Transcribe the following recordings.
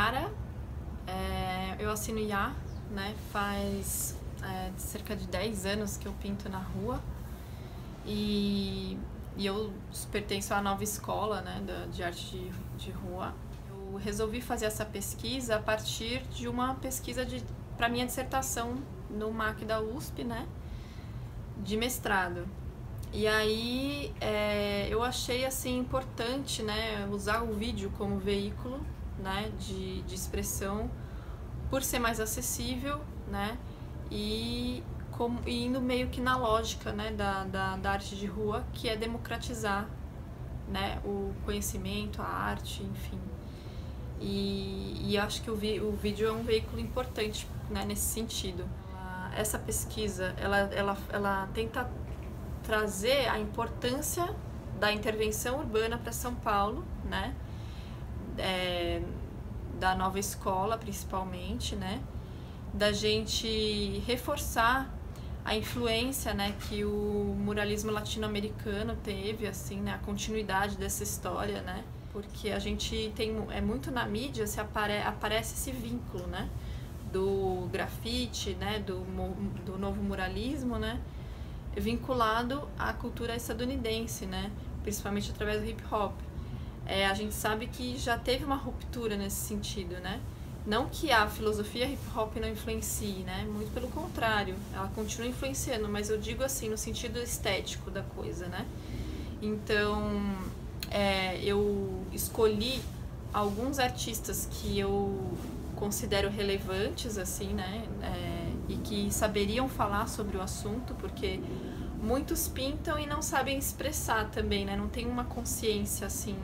Nayara, eu assino IA, né? Faz cerca de 10 anos que eu pinto na rua e eu pertenço à nova escola, né, de arte de rua. Eu resolvi fazer essa pesquisa a partir de uma pesquisa para minha dissertação no MAC da USP, né, de mestrado. E aí eu achei assim importante, né, usar o vídeo como veículo, né, de expressão, por ser mais acessível, né, e indo meio que na lógica, né, da arte de rua, que é democratizar, né, o conhecimento, a arte, enfim. E eu acho que o vídeo é um veículo importante, né, nesse sentido. Essa pesquisa, ela tenta trazer a importância da intervenção urbana para São Paulo, né, da nova escola principalmente, né, da gente reforçar a influência, né, que o muralismo latino-americano teve, assim, né, a continuidade dessa história, né, porque a gente tem muito na mídia aparece esse vínculo, né, do grafite, né, do novo muralismo, né, vinculado à cultura estadunidense, né, principalmente através do hip hop. A gente sabe que já teve uma ruptura nesse sentido, né? Não que a filosofia hip hop não influencie, né? Muito pelo contrário, ela continua influenciando, mas eu digo assim, no sentido estético da coisa, né? Então, eu escolhi alguns artistas que eu considero relevantes, assim, né? E que saberiam falar sobre o assunto, porque muitos pintam e não sabem expressar também, né? Não tem uma consciência, assim,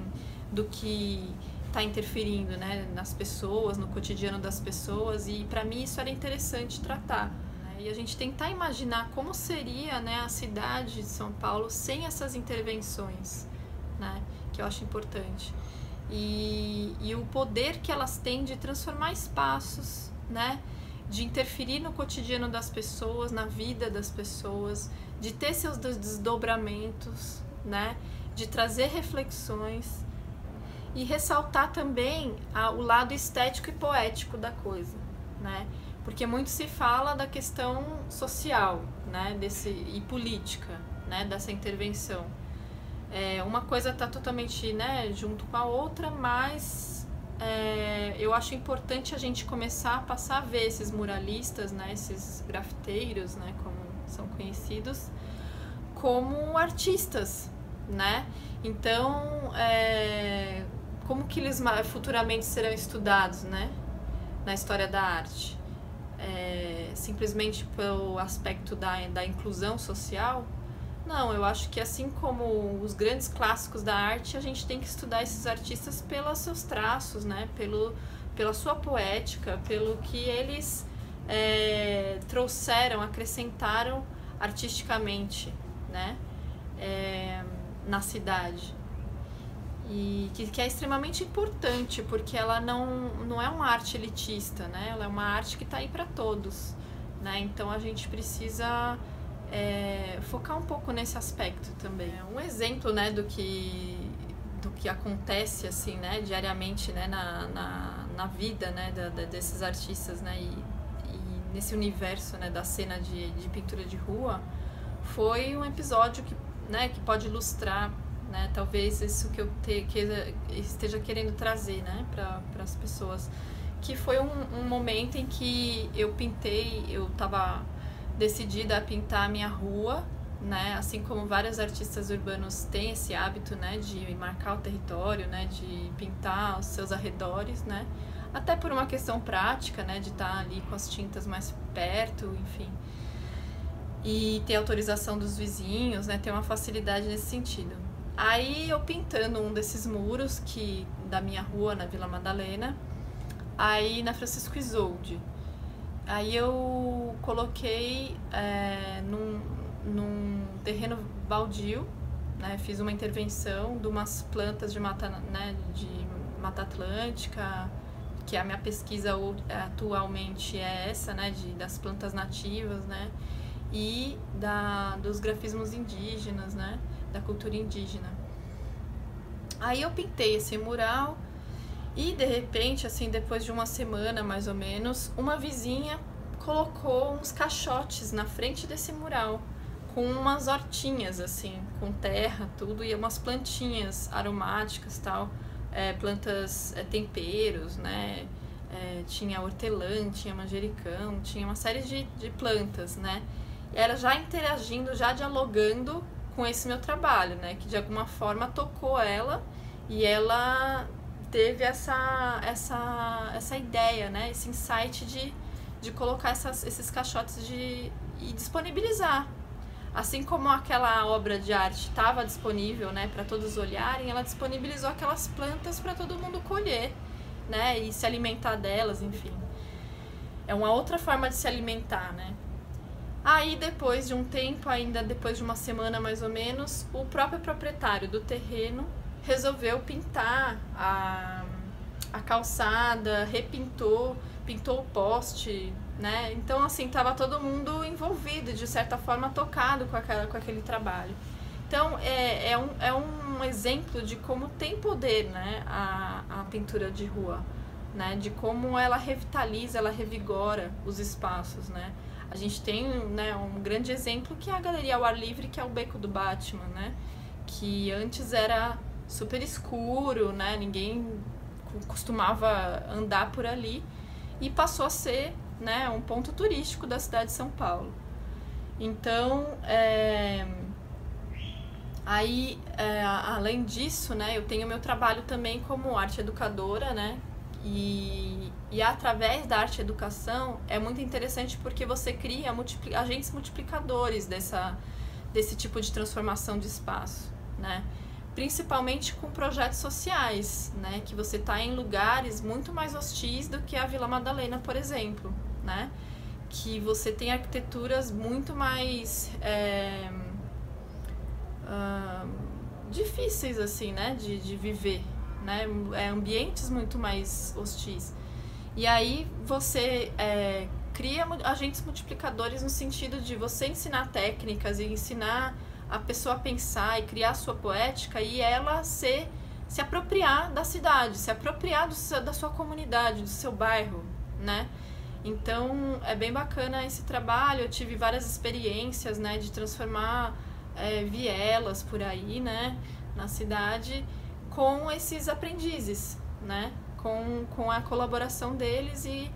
do que está interferindo, né, nas pessoas, no cotidiano das pessoas, e para mim isso era interessante tratar, né? E a gente tentar imaginar como seria, né, a cidade de São Paulo sem essas intervenções, né, que eu acho importante, e o poder que elas têm de transformar espaços, né, de interferir no cotidiano das pessoas, na vida das pessoas, de ter seus desdobramentos, né, de trazer reflexões e ressaltar também o lado estético e poético da coisa, né? Porque muito se fala da questão social, né, e política, né, dessa intervenção. Uma coisa está totalmente, né, junto com a outra, mas eu acho importante a gente começar a passar a ver esses muralistas, né, esses grafiteiros, né, como são conhecidos, como artistas, né? Então, como que eles futuramente serão estudados, né, na história da arte? Simplesmente pelo aspecto da inclusão social? Não, eu acho que assim como os grandes clássicos da arte, a gente tem que estudar esses artistas pelos seus traços, né, pela sua poética, pelo que eles trouxeram, acrescentaram artisticamente, né, na cidade. E que é extremamente importante, porque ela não é uma arte elitista, né? Ela é uma arte que está aí para todos, né? Então a gente precisa focar um pouco nesse aspecto também. Um exemplo, né, do que acontece assim, né, diariamente, né, na vida, né, desses artistas, né, e nesse universo, né, da cena de pintura de rua, foi um episódio que pode ilustrar, né, talvez isso que eu esteja querendo trazer, né, para as pessoas, que foi um momento em que eu estava decidida a pintar a minha rua, né, assim como vários artistas urbanos têm esse hábito, né, de marcar o território, né, de pintar os seus arredores, né, até por uma questão prática, né, de estar ali com as tintas mais perto, enfim, e ter autorização dos vizinhos, né, ter uma facilidade nesse sentido. Aí eu pintando um desses muros da minha rua, na Vila Madalena, aí na Francisco Isolde. Aí eu coloquei num terreno baldio, né, fiz uma intervenção de umas plantas de mata, né, de Mata Atlântica, que a minha pesquisa atualmente é essa, né, das plantas nativas, né, e dos grafismos indígenas, né, da cultura indígena. Aí eu pintei esse mural E de repente, assim, depois de uma semana mais ou menos, uma vizinha colocou uns caixotes na frente desse mural, com umas hortinhas, assim, com terra, tudo, e umas plantinhas aromáticas, tal, plantas, temperos, né, tinha hortelã, tinha manjericão, tinha uma série de plantas, né, e era já interagindo, já dialogando com esse meu trabalho, né, que de alguma forma tocou ela, e ela teve essa ideia, né, esse insight de colocar esses caixotes e disponibilizar. Assim como aquela obra de arte estava disponível, né, para todos olharem, ela disponibilizou aquelas plantas para todo mundo colher, né, e se alimentar delas, enfim. É uma outra forma de se alimentar, né. Aí, depois de um tempo, ainda depois de uma semana mais ou menos, o próprio proprietário do terreno resolveu pintar a calçada, pintou o poste, né? Então, assim, tava todo mundo envolvido, de certa forma tocado com aquele trabalho. Então, é um exemplo de como tem poder, né, a pintura de rua, né? De como ela revitaliza, ela revigora os espaços, né? A gente tem, né, um grande exemplo que é a Galeria ao Ar Livre, que é o Beco do Batman, né? Que antes era super escuro, né? Ninguém costumava andar por ali e passou a ser, né, um ponto turístico da cidade de São Paulo. Então, além disso, né, eu tenho meu trabalho também como arte educadora, né? E através da arte educação é muito interessante porque você cria agentes multiplicadores desse tipo de transformação de espaço, né? Principalmente com projetos sociais, né? Que você está em lugares muito mais hostis do que a Vila Madalena, por exemplo, né? Que você tem arquiteturas muito mais difíceis, assim, né? De viver, né? Ambientes muito mais hostis. E aí você cria agentes multiplicadores no sentido de você ensinar técnicas e ensinar a pessoa a pensar e criar a sua poética e ela se apropriar da cidade, se apropriar da sua comunidade, do seu bairro, né? Então, é bem bacana esse trabalho. Eu tive várias experiências, né, de transformar vielas por aí, né, na cidade, com esses aprendizes, né, com a colaboração deles e,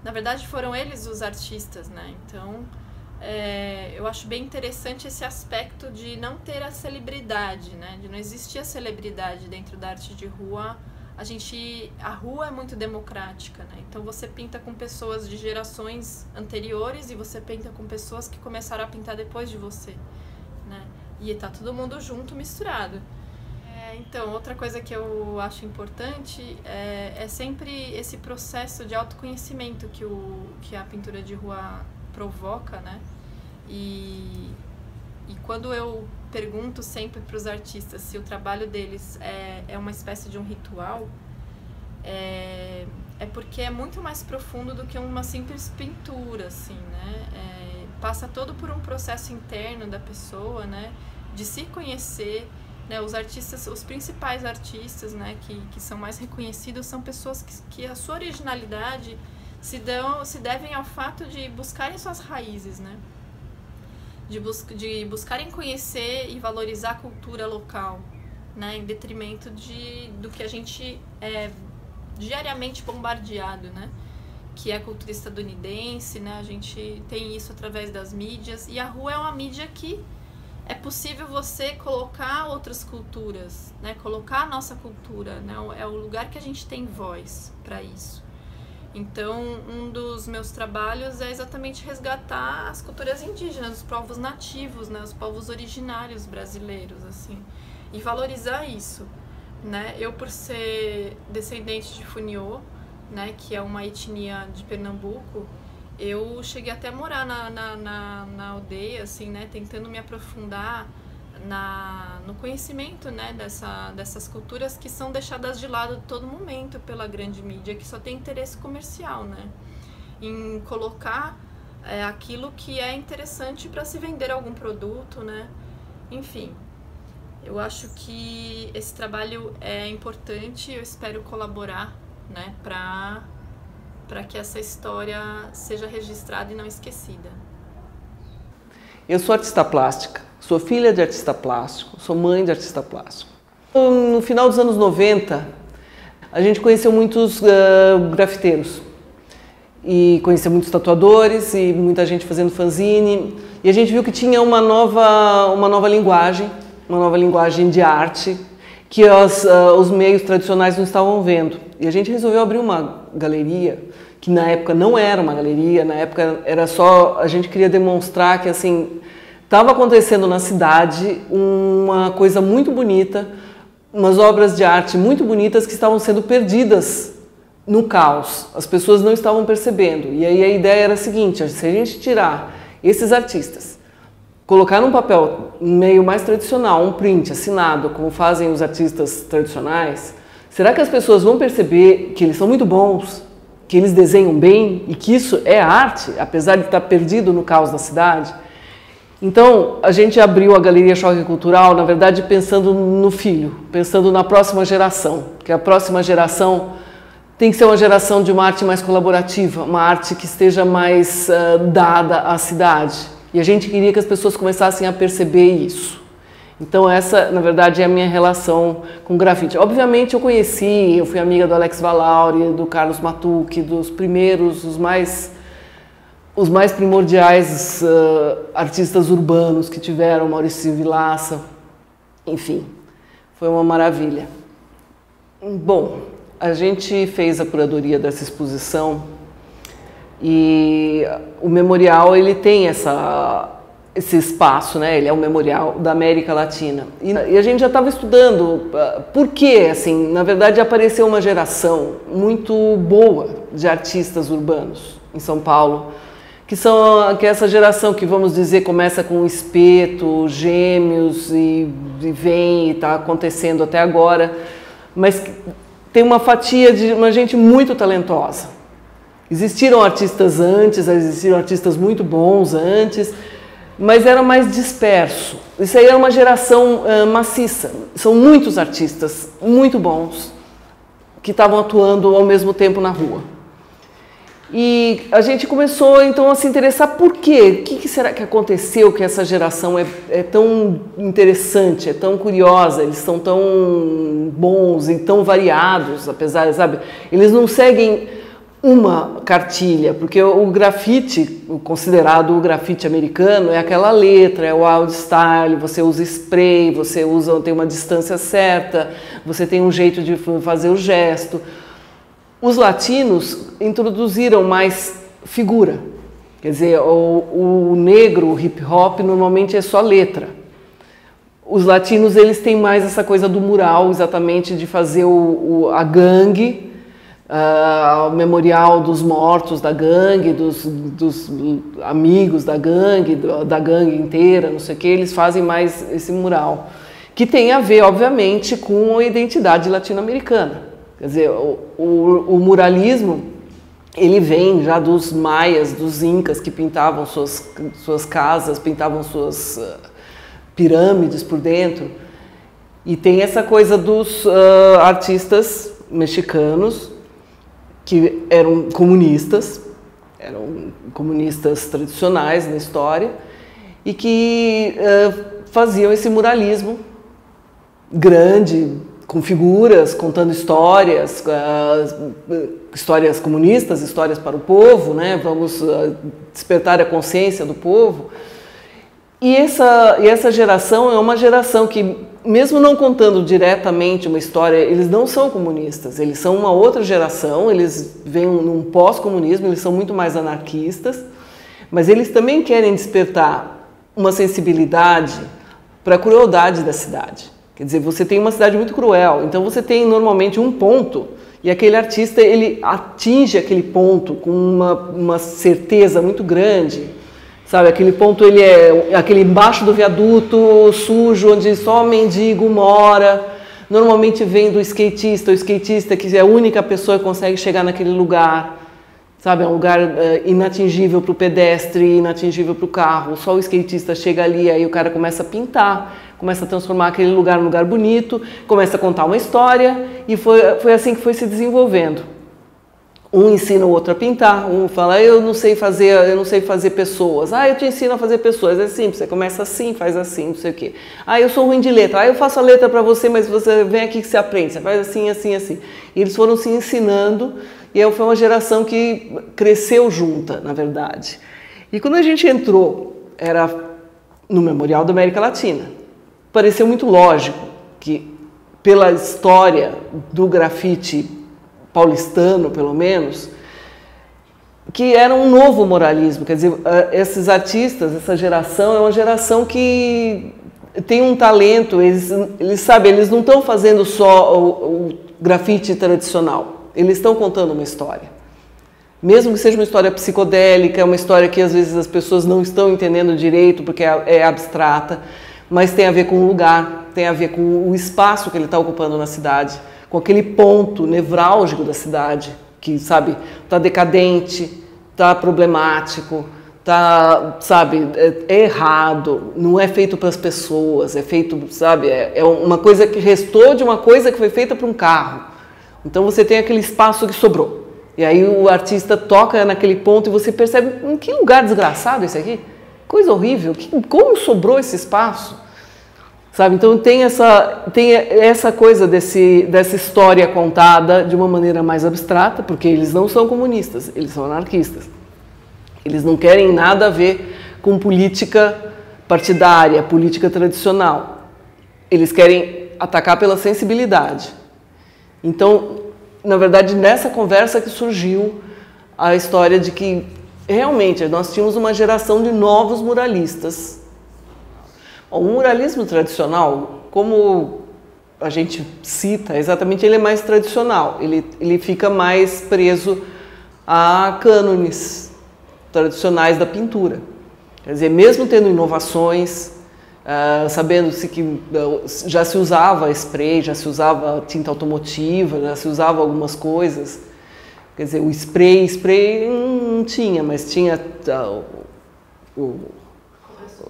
na verdade, foram eles os artistas, né? Então, eu acho bem interessante esse aspecto de não ter a celebridade, né? De não existir a celebridade dentro da arte de rua. A rua é muito democrática, né? Então você pinta com pessoas de gerações anteriores e você pinta com pessoas que começaram a pintar depois de você, né? E tá todo mundo junto, misturado. Então, outra coisa que eu acho importante é sempre esse processo de autoconhecimento que a pintura de rua provoca, né? E quando eu pergunto sempre para os artistas se o trabalho deles é uma espécie de um ritual, é porque é muito mais profundo do que uma simples pintura, assim, né? Passa todo por um processo interno da pessoa, né? De se conhecer, né? Os principais artistas, né, que são mais reconhecidos são pessoas que a sua originalidade se devem ao fato de buscarem suas raízes, né? De buscarem conhecer e valorizar a cultura local, né? Em detrimento do que a gente é diariamente bombardeado, né? Que é a cultura estadunidense, né? A gente tem isso através das mídias e a rua é uma mídia que é possível você colocar outras culturas, né? Colocar a nossa cultura, né? É o lugar que a gente tem voz para isso. Então, um dos meus trabalhos é exatamente resgatar as culturas indígenas, os povos nativos, né? Os povos originários brasileiros, assim, e valorizar isso, né? Eu, por ser descendente de Funiô, né? Que é uma etnia de Pernambuco, eu cheguei até a morar na aldeia, assim, né, tentando me aprofundar no conhecimento, né, dessas culturas que são deixadas de lado a todo momento pela grande mídia, que só tem interesse comercial, né, em colocar aquilo que é interessante para se vender algum produto, né, enfim. Eu acho que esse trabalho é importante, eu espero colaborar, né, para que essa história seja registrada e não esquecida. Eu sou artista plástica, sou filha de artista plástico, sou mãe de artista plástico. No final dos anos 90, a gente conheceu muitos grafiteiros e conheceu muitos tatuadores e muita gente fazendo fanzine, e a gente viu que tinha uma nova linguagem de arte que os meios tradicionais não estavam vendo. E a gente resolveu abrir uma galeria, que na época não era uma galeria, na época era só, a gente queria demonstrar que assim, estava acontecendo na cidade uma coisa muito bonita, umas obras de arte muito bonitas que estavam sendo perdidas no caos. As pessoas não estavam percebendo. E aí a ideia era a seguinte, se a gente tirar esses artistas, colocar num papel meio mais tradicional, um print assinado, como fazem os artistas tradicionais, será que as pessoas vão perceber que eles são muito bons, que eles desenham bem e que isso é arte, apesar de estar perdido no caos da cidade? Então, a gente abriu a Galeria Choque Cultural, na verdade, pensando no filho, pensando na próxima geração, que a próxima geração tem que ser uma geração de uma arte mais colaborativa, uma arte que esteja mais dada à cidade. E a gente queria que as pessoas começassem a perceber isso. Então essa, na verdade, é a minha relação com o grafite. Obviamente eu fui amiga do Alex Valauri, do Carlos Matucci, dos primeiros, os mais primordiais artistas urbanos que tiveram, Maurício Vilaça, enfim, foi uma maravilha. Bom, a gente fez a curadoria dessa exposição e o memorial ele tem esse espaço, né? Ele é um memorial da América Latina. E a gente já estava estudando por que, assim, na verdade apareceu uma geração muito boa de artistas urbanos em São Paulo, que é essa geração que, vamos dizer, começa com o Espeto, Gêmeos e vem e está acontecendo até agora, mas tem uma fatia de uma gente muito talentosa. Existiram artistas antes, existiram artistas muito bons antes, mas era mais disperso. Isso aí é uma geração maciça. São muitos artistas muito bons que estavam atuando ao mesmo tempo na rua. E a gente começou então a se interessar por quê? O que será que aconteceu que essa geração é tão interessante, é tão curiosa, eles são tão bons e tão variados, apesar, sabe? Eles não seguem uma cartilha, porque o grafite, o considerado o grafite americano, é aquela letra, é o wild style, você usa spray, tem uma distância certa, você tem um jeito de fazer o gesto. Os latinos introduziram mais figura, quer dizer, o negro, o hip hop, normalmente é só letra. Os latinos, eles têm mais essa coisa do mural, exatamente, de fazer a gangue, o memorial dos mortos da gangue, dos amigos da gangue inteira, não sei o que, eles fazem mais esse mural, que tem a ver, obviamente, com a identidade latino-americana. Quer dizer, o muralismo, ele vem já dos maias, dos incas, que pintavam suas casas, pintavam suas pirâmides por dentro, e tem essa coisa dos artistas mexicanos, que eram comunistas tradicionais na história, e que faziam esse muralismo grande, com figuras, contando histórias comunistas, histórias para o povo, né? Vamos despertar a consciência do povo. E essa geração é uma geração que, mesmo não contando diretamente uma história, eles não são comunistas, eles são uma outra geração, eles vêm num pós-comunismo, eles são muito mais anarquistas, mas eles também querem despertar uma sensibilidade para a crueldade da cidade. Quer dizer, você tem uma cidade muito cruel, então você tem normalmente um ponto e aquele artista ele atinge aquele ponto com uma certeza muito grande, sabe? Aquele ponto ele é aquele embaixo do viaduto sujo onde só mendigo mora. Normalmente vem do skatista, o skatista que é a única pessoa que consegue chegar naquele lugar. sabe, é um lugar inatingível para o pedestre, inatingível para o carro. Só o skatista chega ali, aí o cara começa a pintar, começa a transformar aquele lugar num lugar bonito, começa a contar uma história, e foi assim que foi se desenvolvendo. Um ensina o outro a pintar, um fala, eu não sei fazer pessoas. Ah, eu te ensino a fazer pessoas. É simples, você começa assim, faz assim, não sei o quê. Ah, eu sou ruim de letra. Ah, eu faço a letra para você, mas você vem aqui que você aprende. Você faz assim, assim, assim. E eles foram se ensinando, e aí foi uma geração que cresceu junta, na verdade. E quando a gente entrou, era no Memorial da América Latina. Pareceu muito lógico que, pela história do grafite paulistano, pelo menos, que era um novo moralismo. Quer dizer, esses artistas, essa geração, é uma geração que tem um talento, eles não estão fazendo só o grafite tradicional, eles estão contando uma história. Mesmo que seja uma história psicodélica, uma história que às vezes as pessoas não estão entendendo direito porque é abstrata, mas tem a ver com o lugar, tem a ver com o espaço que ele está ocupando na cidade, com aquele ponto nevrálgico da cidade, que, sabe, está decadente, está problemático, está, sabe, é errado, não é feito para as pessoas, é feito, sabe, é uma coisa que restou de uma coisa que foi feita para um carro. Então você tem aquele espaço que sobrou. E aí o artista toca naquele ponto e você percebe, em que lugar desgraçado esse aqui? Coisa horrível, como sobrou esse espaço? Sabe? Então tem essa coisa dessa história contada de uma maneira mais abstrata, porque eles não são comunistas, eles são anarquistas. Eles não querem nada a ver com política partidária, política tradicional. Eles querem atacar pela sensibilidade. Então, na verdade, nessa conversa que surgiu a história de que realmente nós tínhamos uma geração de novos muralistas. O muralismo tradicional, como a gente cita, exatamente, ele é mais tradicional, ele fica mais preso a cânones tradicionais da pintura. Quer dizer, mesmo tendo inovações, sabendo-se que já se usava spray, já se usava tinta automotiva, já se usava algumas coisas. Quer dizer, o spray não tinha, mas tinha o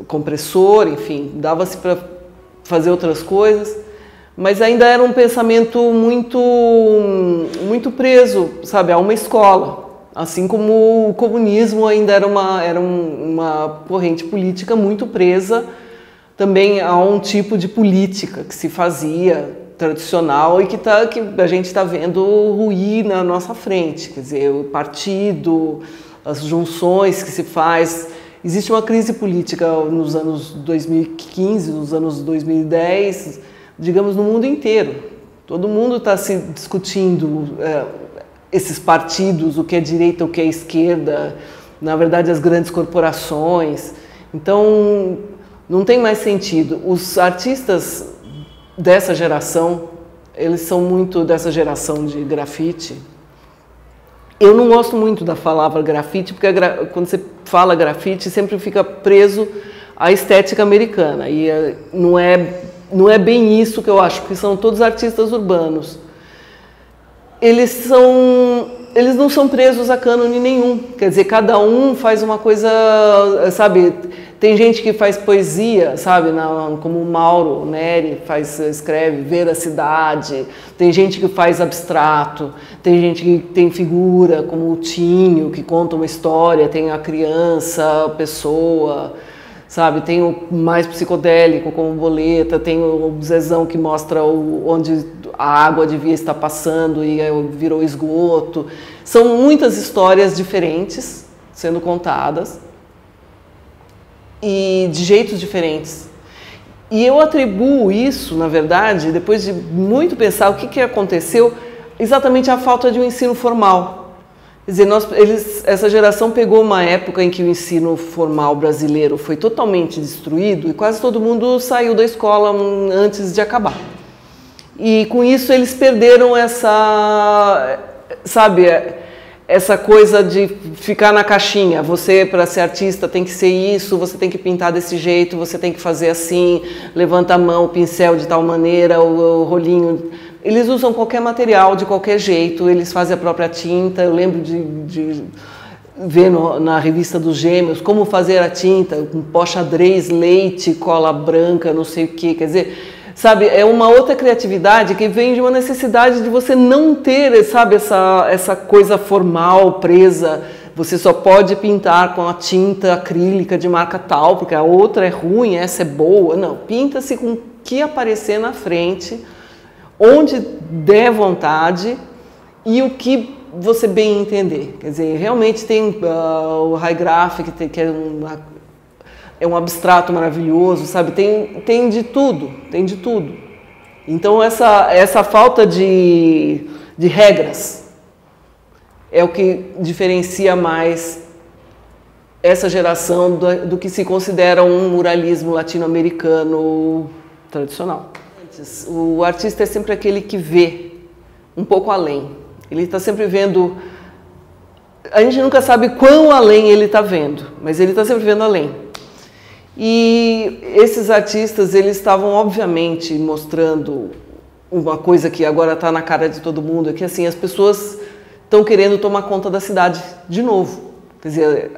compressor, enfim, dava-se para fazer outras coisas, mas ainda era um pensamento muito preso, sabe, a uma escola, assim como o comunismo ainda era uma corrente política muito presa também a um tipo de política que se fazia tradicional e que a gente está vendo ruir na nossa frente, quer dizer, o partido, as junções que se faz. Existe uma crise política nos anos 2015, nos anos 2010, digamos, no mundo inteiro. Todo mundo está se discutindo esses partidos, o que é direita, o que é esquerda, na verdade as grandes corporações. Então, não tem mais sentido. Os artistas dessa geração, eles são muito dessa geração de grafite. Eu não gosto muito da palavra grafite, porque quando você fala grafite, sempre fica preso à estética americana. E não é bem isso que eu acho, porque são todos artistas urbanos. Eles não são presos a cânone nenhum. Quer dizer, cada um faz uma coisa, sabe? Tem gente que faz poesia, sabe? Como o Mauro Neri escreve Ver a Cidade. Tem gente que faz abstrato. Tem gente que tem figura, como o Tinho, que conta uma história. Tem a criança, a pessoa, sabe? Tem o mais psicodélico, como o Boleta. Tem o Zezão, que mostra onde a água devia estar passando e virou esgoto. São muitas histórias diferentes sendo contadas e de jeitos diferentes. E eu atribuo isso, na verdade, depois de muito pensar o que aconteceu, exatamente à falta de um ensino formal. Quer dizer, essa geração pegou uma época em que o ensino formal brasileiro foi totalmente destruído e quase todo mundo saiu da escola antes de acabar. E com isso eles perderam essa coisa de ficar na caixinha. Você, para ser artista, tem que ser isso, você tem que pintar desse jeito, você tem que fazer assim, levanta a mão, o pincel de tal maneira, o rolinho Eles usam qualquer material, de qualquer jeito, eles fazem a própria tinta. Eu lembro de ver na revista dos Gêmeos como fazer a tinta, com pó xadrez, leite, cola branca, não sei o que, quer dizer, sabe, é uma outra criatividade que vem de uma necessidade de você não ter, sabe, essa coisa formal, presa. Você só pode pintar com a tinta acrílica de marca tal, porque a outra é ruim, essa é boa. Não, pinta-se com o que aparecer na frente, onde der vontade e o que você bem entender. Quer dizer, realmente tem o High Graphic, que é um abstrato maravilhoso, sabe? Tem de tudo, tem de tudo. Então essa falta de regras é o que diferencia mais essa geração do que se considera um muralismo latino-americano tradicional. O artista é sempre aquele que vê um pouco além. Ele está sempre vendo... A gente nunca sabe quão além ele está vendo, mas ele está sempre vendo além. E esses artistas, eles estavam obviamente mostrando uma coisa que agora está na cara de todo mundo, é que assim, as pessoas estão querendo tomar conta da cidade de novo. Quer dizer,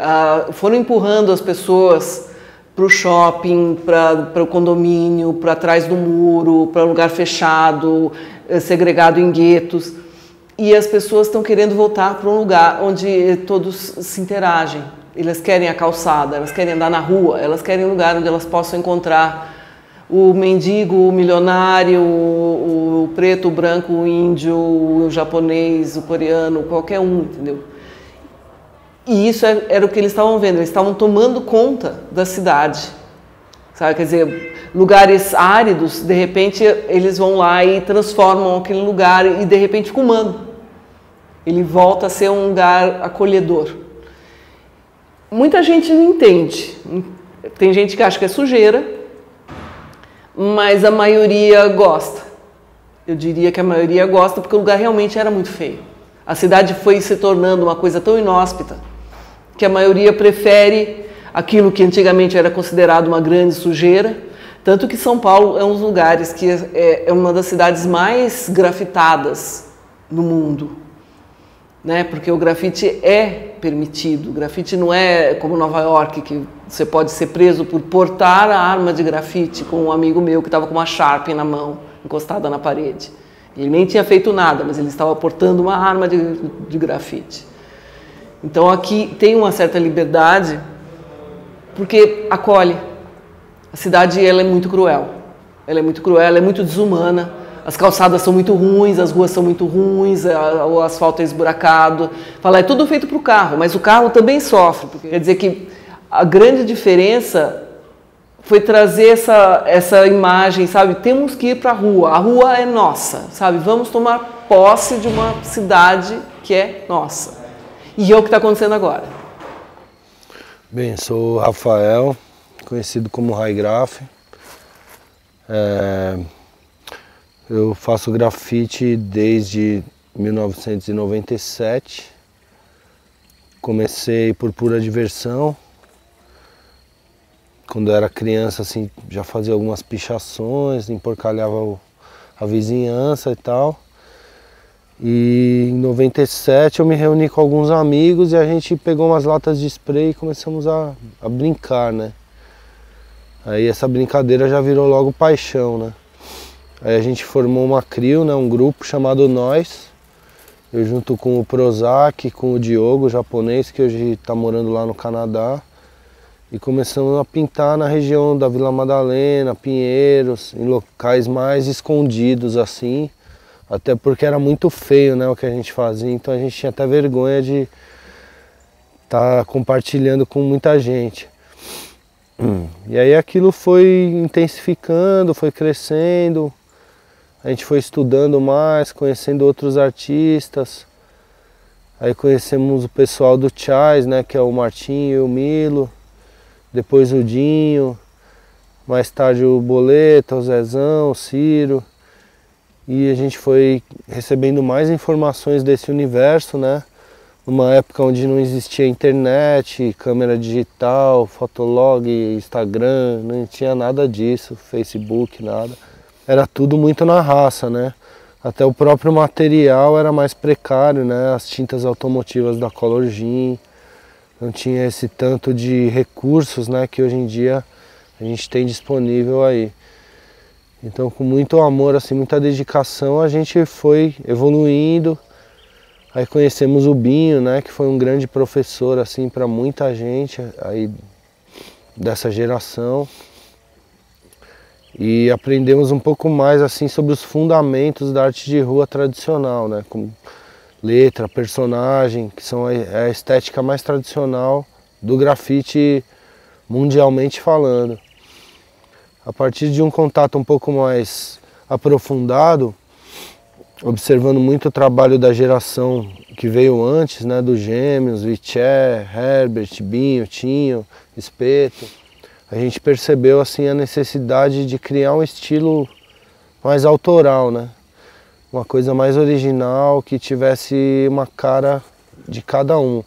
foram empurrando as pessoas para o shopping, para o condomínio, para trás do muro, para lugar fechado, segregado em guetos. E as pessoas estão querendo voltar para um lugar onde todos se interagem. Elas querem a calçada, elas querem andar na rua, elas querem um lugar onde elas possam encontrar o mendigo, o milionário, o preto, o branco, o índio, o japonês, o coreano, qualquer um, entendeu? E isso era o que eles estavam vendo, eles estavam tomando conta da cidade, sabe? Quer dizer, lugares áridos, de repente eles vão lá e transformam aquele lugar e de repente fica humano. Ele volta a ser um lugar acolhedor. Muita gente não entende, tem gente que acha que é sujeira, mas a maioria gosta. Eu diria que a maioria gosta porque o lugar realmente era muito feio. A cidade foi se tornando uma coisa tão inóspita que a maioria prefere aquilo que antigamente era considerado uma grande sujeira. Tanto que São Paulo é um dos lugares que é uma das cidades mais grafitadas no mundo, né? Porque o grafite é permitido. O grafite não é como Nova York, que você pode ser preso por portar a arma de grafite, com um amigo meu que estava com uma Sharpie na mão, encostada na parede. Ele nem tinha feito nada, mas ele estava portando uma arma de grafite. Então aqui tem uma certa liberdade, porque acolhe. A cidade ela é muito cruel. Ela é muito cruel, ela é muito desumana. As calçadas são muito ruins, as ruas são muito ruins, o asfalto é esburacado. Fala, é tudo feito para o carro, mas o carro também sofre. Quer dizer que a grande diferença foi trazer essa imagem, sabe? Temos que ir para a rua é nossa, sabe? Vamos tomar posse de uma cidade que é nossa. E é o que está acontecendo agora. Bem, sou o Rafael, conhecido como High Graph. Eu faço grafite desde 1997. Comecei por pura diversão. Quando eu era criança, assim, já fazia algumas pichações, emporcalhava a vizinhança e tal. E em 97 eu me reuni com alguns amigos e a gente pegou umas latas de spray e começamos a brincar, né? Aí essa brincadeira já virou logo paixão, né? Aí a gente formou uma crew, né, um grupo chamado Nós. Eu junto com o Prozac, com o Diogo, japonês, que hoje está morando lá no Canadá. E começamos a pintar na região da Vila Madalena, Pinheiros, em locais mais escondidos assim. Até porque era muito feio, né, o que a gente fazia, então a gente tinha até vergonha de estar compartilhando com muita gente. E aí aquilo foi intensificando, foi crescendo. A gente foi estudando mais, conhecendo outros artistas. Aí conhecemos o pessoal do Chais, né, que é o Martinho e o Milo. Depois o Dinho. Mais tarde o Boleta, o Zezão, o Ciro. E a gente foi recebendo mais informações desse universo, né? Numa época onde não existia internet, câmera digital, fotolog, Instagram, não tinha nada disso, Facebook, nada. Era tudo muito na raça, né? Até o próprio material era mais precário, né? As tintas automotivas da Color Gin, não tinha esse tanto de recursos, né, que hoje em dia a gente tem disponível aí. Então, com muito amor, assim, muita dedicação, a gente foi evoluindo. Aí conhecemos o Binho, né, que foi um grande professor assim para muita gente aí dessa geração. E aprendemos um pouco mais assim sobre os fundamentos da arte de rua tradicional, né, como letra, personagem, que são a estética mais tradicional do grafite mundialmente falando. A partir de um contato um pouco mais aprofundado, observando muito o trabalho da geração que veio antes, né, dos Gêmeos, Viché, Herbert, Binho, Tinho, Espeto, a gente percebeu assim a necessidade de criar um estilo mais autoral, né? Uma coisa mais original, que tivesse uma cara de cada um.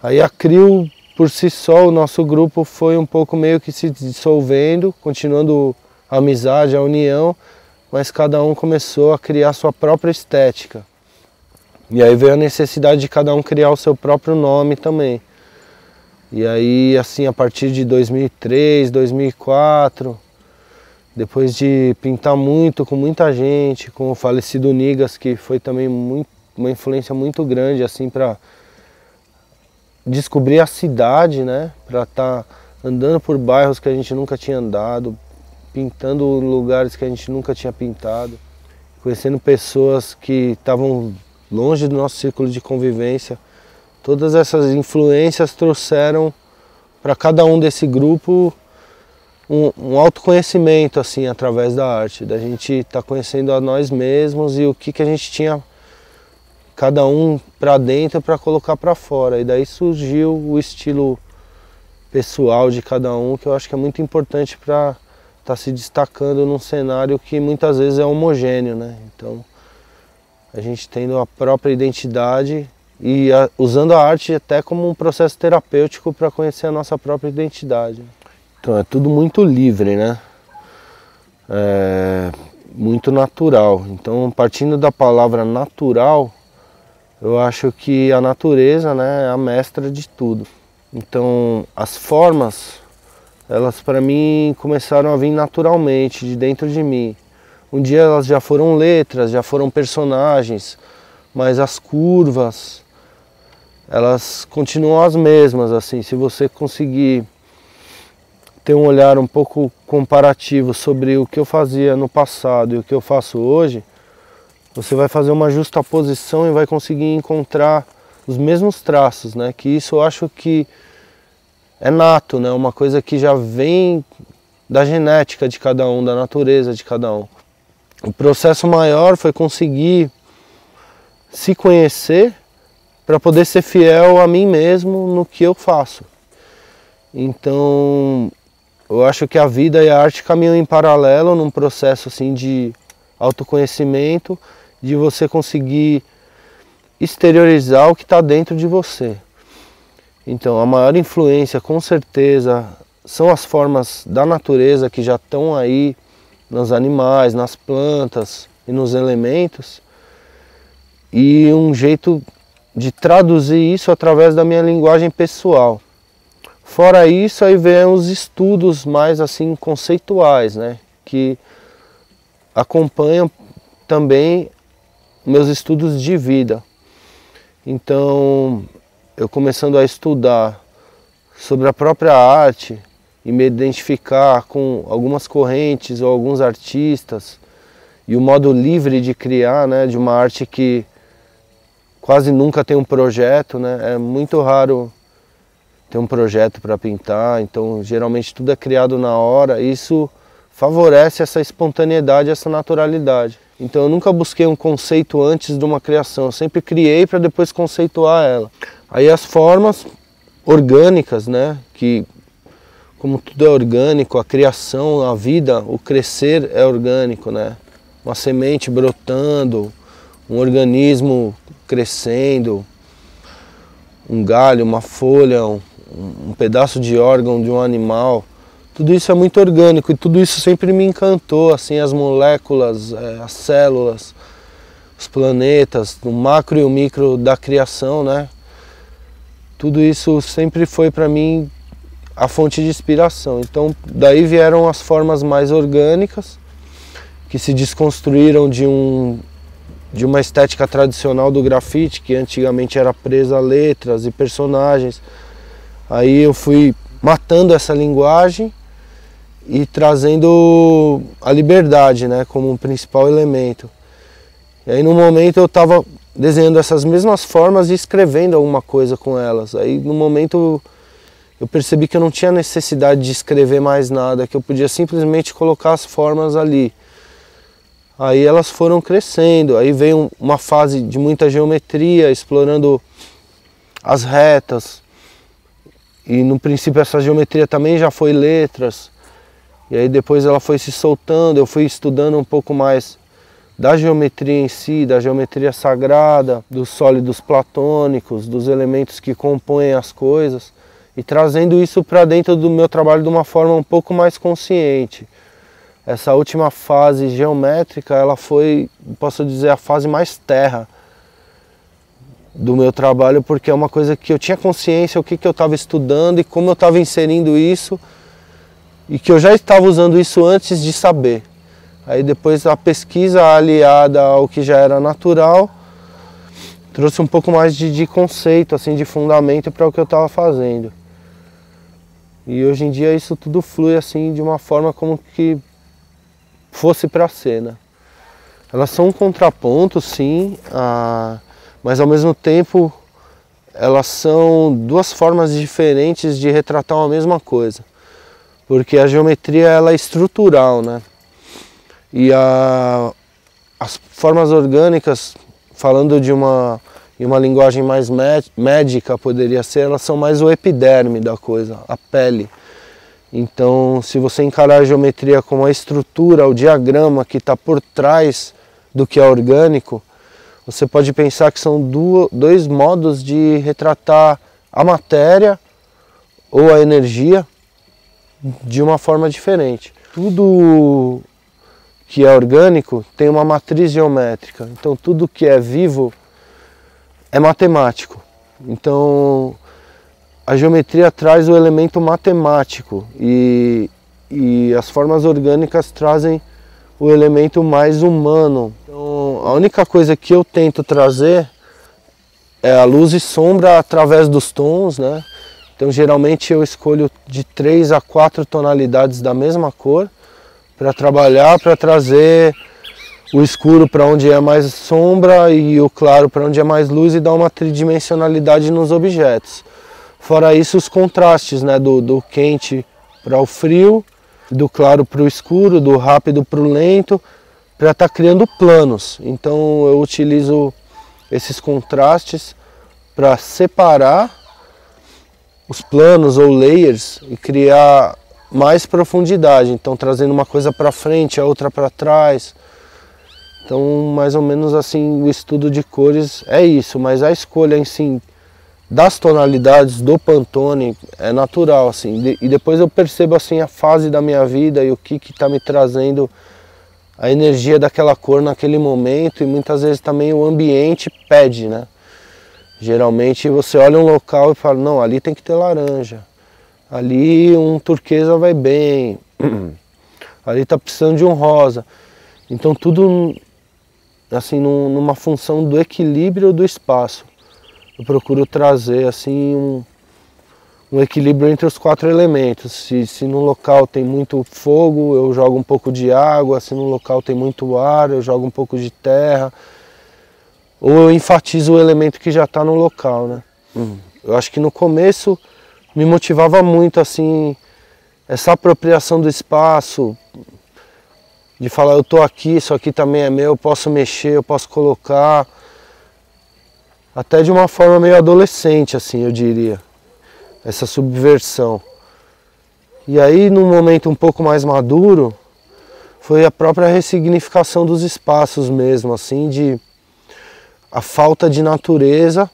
Aí a CRIO, por si só, o nosso grupo foi um pouco meio que se dissolvendo, continuando a amizade, a união, mas cada um começou a criar sua própria estética. E aí veio a necessidade de cada um criar o seu próprio nome também. E aí, assim, a partir de 2003, 2004, depois de pintar muito com muita gente, com o falecido Nigas, que foi também uma influência muito grande, assim, para descobrir a cidade, né? Para estar andando por bairros que a gente nunca tinha andado, pintando lugares que a gente nunca tinha pintado, conhecendo pessoas que estavam longe do nosso círculo de convivência. Todas essas influências trouxeram para cada um desse grupo um autoconhecimento, assim, através da arte, da gente estar conhecendo a nós mesmos e o que a gente tinha, cada um para dentro para colocar para fora. E daí surgiu o estilo pessoal de cada um, que eu acho que é muito importante para estar se destacando num cenário que muitas vezes é homogêneo, né? Então, a gente tendo a própria identidade e usando a arte até como um processo terapêutico para conhecer a nossa própria identidade. Então é tudo muito livre, né? É muito natural. Então, partindo da palavra natural, eu acho que a natureza, né, é a mestra de tudo. Então, as formas, elas para mim começaram a vir naturalmente, de dentro de mim. Um dia elas já foram letras, já foram personagens, mas as curvas, elas continuam as mesmas, assim. Se você conseguir ter um olhar um pouco comparativo sobre o que eu fazia no passado e o que eu faço hoje, você vai fazer uma justaposição e vai conseguir encontrar os mesmos traços, né? Que isso eu acho que é nato, né? Uma coisa que já vem da genética de cada um, da natureza de cada um. O processo maior foi conseguir se conhecer para poder ser fiel a mim mesmo no que eu faço. Então, eu acho que a vida e a arte caminham em paralelo num processo assim de autoconhecimento, de você conseguir exteriorizar o que está dentro de você. Então, a maior influência, com certeza, são as formas da natureza que já estão aí nos animais, nas plantas e nos elementos, e um jeito de traduzir isso através da minha linguagem pessoal. Fora isso, aí vem os estudos mais assim conceituais, né, que acompanham também meus estudos de vida. Então, eu começando a estudar sobre a própria arte e me identificar com algumas correntes ou alguns artistas e o modo livre de criar, né, de uma arte que quase nunca tem um projeto, né, é muito raro ter um projeto para pintar, então geralmente tudo é criado na hora, e isso favorece essa espontaneidade, essa naturalidade. Então eu nunca busquei um conceito antes de uma criação, eu sempre criei para depois conceituar ela. Aí as formas orgânicas, né, que como tudo é orgânico, a criação, a vida, o crescer é orgânico, né? Uma semente brotando, um organismo crescendo, um galho, uma folha, um pedaço de órgão de um animal. Tudo isso é muito orgânico e tudo isso sempre me encantou, assim, as moléculas, as células. os planetas, o macro e o micro da criação, né? Tudo isso sempre foi para mim a fonte de inspiração. Então daí vieram as formas mais orgânicas, que se desconstruíram de uma estética tradicional do grafite, que antigamente era presa a letras e personagens. Aí eu fui matando essa linguagem e trazendo a liberdade, né, como um principal elemento. E aí no momento eu estava desenhando essas mesmas formas e escrevendo alguma coisa com elas. Aí no momento eu percebi que eu não tinha necessidade de escrever mais nada, que eu podia simplesmente colocar as formas ali. Aí elas foram crescendo, aí veio uma fase de muita geometria, explorando as retas. E no princípio essa geometria também já foi letras. E aí depois ela foi se soltando, eu fui estudando um pouco mais da geometria em si, da geometria sagrada, dos sólidos platônicos, dos elementos que compõem as coisas, e trazendo isso para dentro do meu trabalho de uma forma um pouco mais consciente. Essa última fase geométrica, ela foi, posso dizer, a fase mais terra do meu trabalho, porque é uma coisa que eu tinha consciência o que eu estava estudando e como eu estava inserindo isso, e que eu já estava usando isso antes de saber. Aí depois a pesquisa aliada ao que já era natural trouxe um pouco mais de conceito, assim, de fundamento para o que eu estava fazendo. E hoje em dia isso tudo flui assim de uma forma como que fosse para a cena. Elas são um contraponto, sim, mas ao mesmo tempo elas são duas formas diferentes de retratar uma mesma coisa. Porque a geometria ela é estrutural, né? E as formas orgânicas, falando de uma linguagem mais médica, poderia ser, elas são mais o epiderme da coisa, a pele. Então, se você encarar a geometria como a estrutura, o diagrama que está por trás do que é orgânico, você pode pensar que são dois modos de retratar a matéria ou a energia de uma forma diferente. Tudo que é orgânico tem uma matriz geométrica, então tudo que é vivo é matemático. Então a geometria traz o elemento matemático e as formas orgânicas trazem o elemento mais humano. Então a única coisa que eu tento trazer é a luz e sombra através dos tons, né? Então geralmente eu escolho de 3 a 4 tonalidades da mesma cor para trabalhar, para trazer o escuro para onde é mais sombra e o claro para onde é mais luz e dar uma tridimensionalidade nos objetos. Fora isso, os contrastes, né, do quente para o frio, do claro para o escuro, do rápido para o lento, para estar criando planos. Então eu utilizo esses contrastes para separar os planos ou layers e criar mais profundidade, então trazendo uma coisa para frente, a outra para trás. Então mais ou menos assim o estudo de cores é isso, mas a escolha em si das tonalidades do Pantone é natural assim. E depois eu percebo assim a fase da minha vida e o que está me trazendo a energia daquela cor naquele momento, e muitas vezes também o ambiente pede, né? Geralmente você olha um local e fala, não, ali tem que ter laranja. Ali um turquesa vai bem, ali está precisando de um rosa. Então tudo assim numa função do equilíbrio do espaço. Eu procuro trazer assim um equilíbrio entre os 4 elementos. Se no local tem muito fogo, eu jogo um pouco de água. Se no local tem muito ar, eu jogo um pouco de terra. Ou eu enfatizo o elemento que já está no local, né? Eu acho que no começo me motivava muito assim essa apropriação do espaço, de falar eu estou aqui, isso aqui também é meu, eu posso mexer, eu posso colocar, até de uma forma meio adolescente, assim, eu diria, essa subversão. E aí, num momento um pouco mais maduro, foi a própria ressignificação dos espaços mesmo, assim, de a falta de natureza,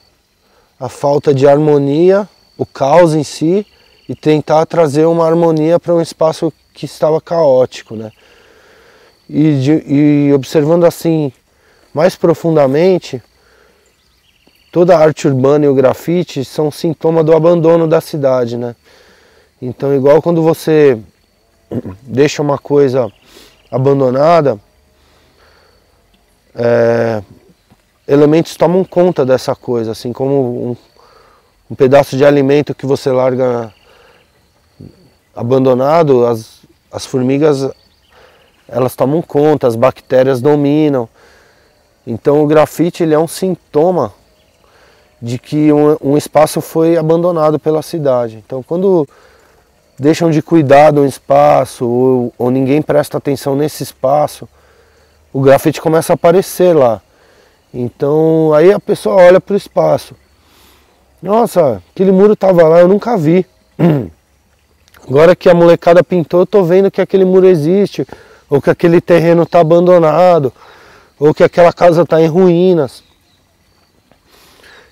a falta de harmonia, o caos em si, e tentar trazer uma harmonia para um espaço que estava caótico, né? E observando assim mais profundamente, toda a arte urbana e o grafite são sintoma do abandono da cidade, né? Então, igual quando você deixa uma coisa abandonada, elementos tomam conta dessa coisa, assim como um pedaço de alimento que você larga abandonado, as formigas, elas tomam conta, as bactérias dominam. Então o grafite, ele é um sintoma de que um espaço foi abandonado pela cidade. Então quando deixam de cuidar de um espaço ou ninguém presta atenção nesse espaço, o grafite começa a aparecer lá. Então aí a pessoa olha para o espaço. Nossa, aquele muro estava lá, eu nunca vi. Agora que a molecada pintou, eu tô vendo que aquele muro existe, ou que aquele terreno está abandonado, ou que aquela casa está em ruínas.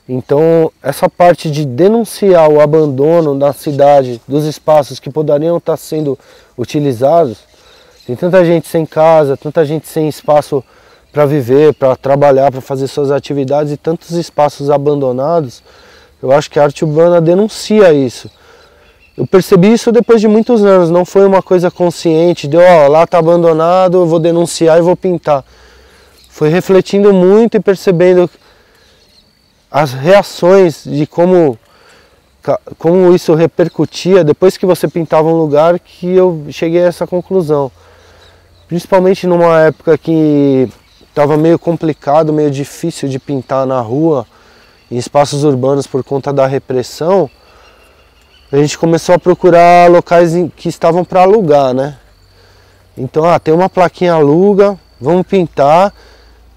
Então essa parte de denunciar o abandono da cidade, dos espaços que poderiam estar sendo utilizados, tem tanta gente sem casa, tanta gente sem espaço para viver, para trabalhar, para fazer suas atividades e tantos espaços abandonados. Eu acho que a arte urbana denuncia isso. Eu percebi isso depois de muitos anos, não foi uma coisa consciente, lá está abandonado, eu vou denunciar e vou pintar. Foi refletindo muito e percebendo as reações de como isso repercutia depois que você pintava um lugar, que eu cheguei a essa conclusão. Principalmente numa época que estava meio complicado, meio difícil de pintar na rua, em espaços urbanos por conta da repressão, a gente começou a procurar locais que estavam para alugar, né? Então, tem uma plaquinha aluga, vamos pintar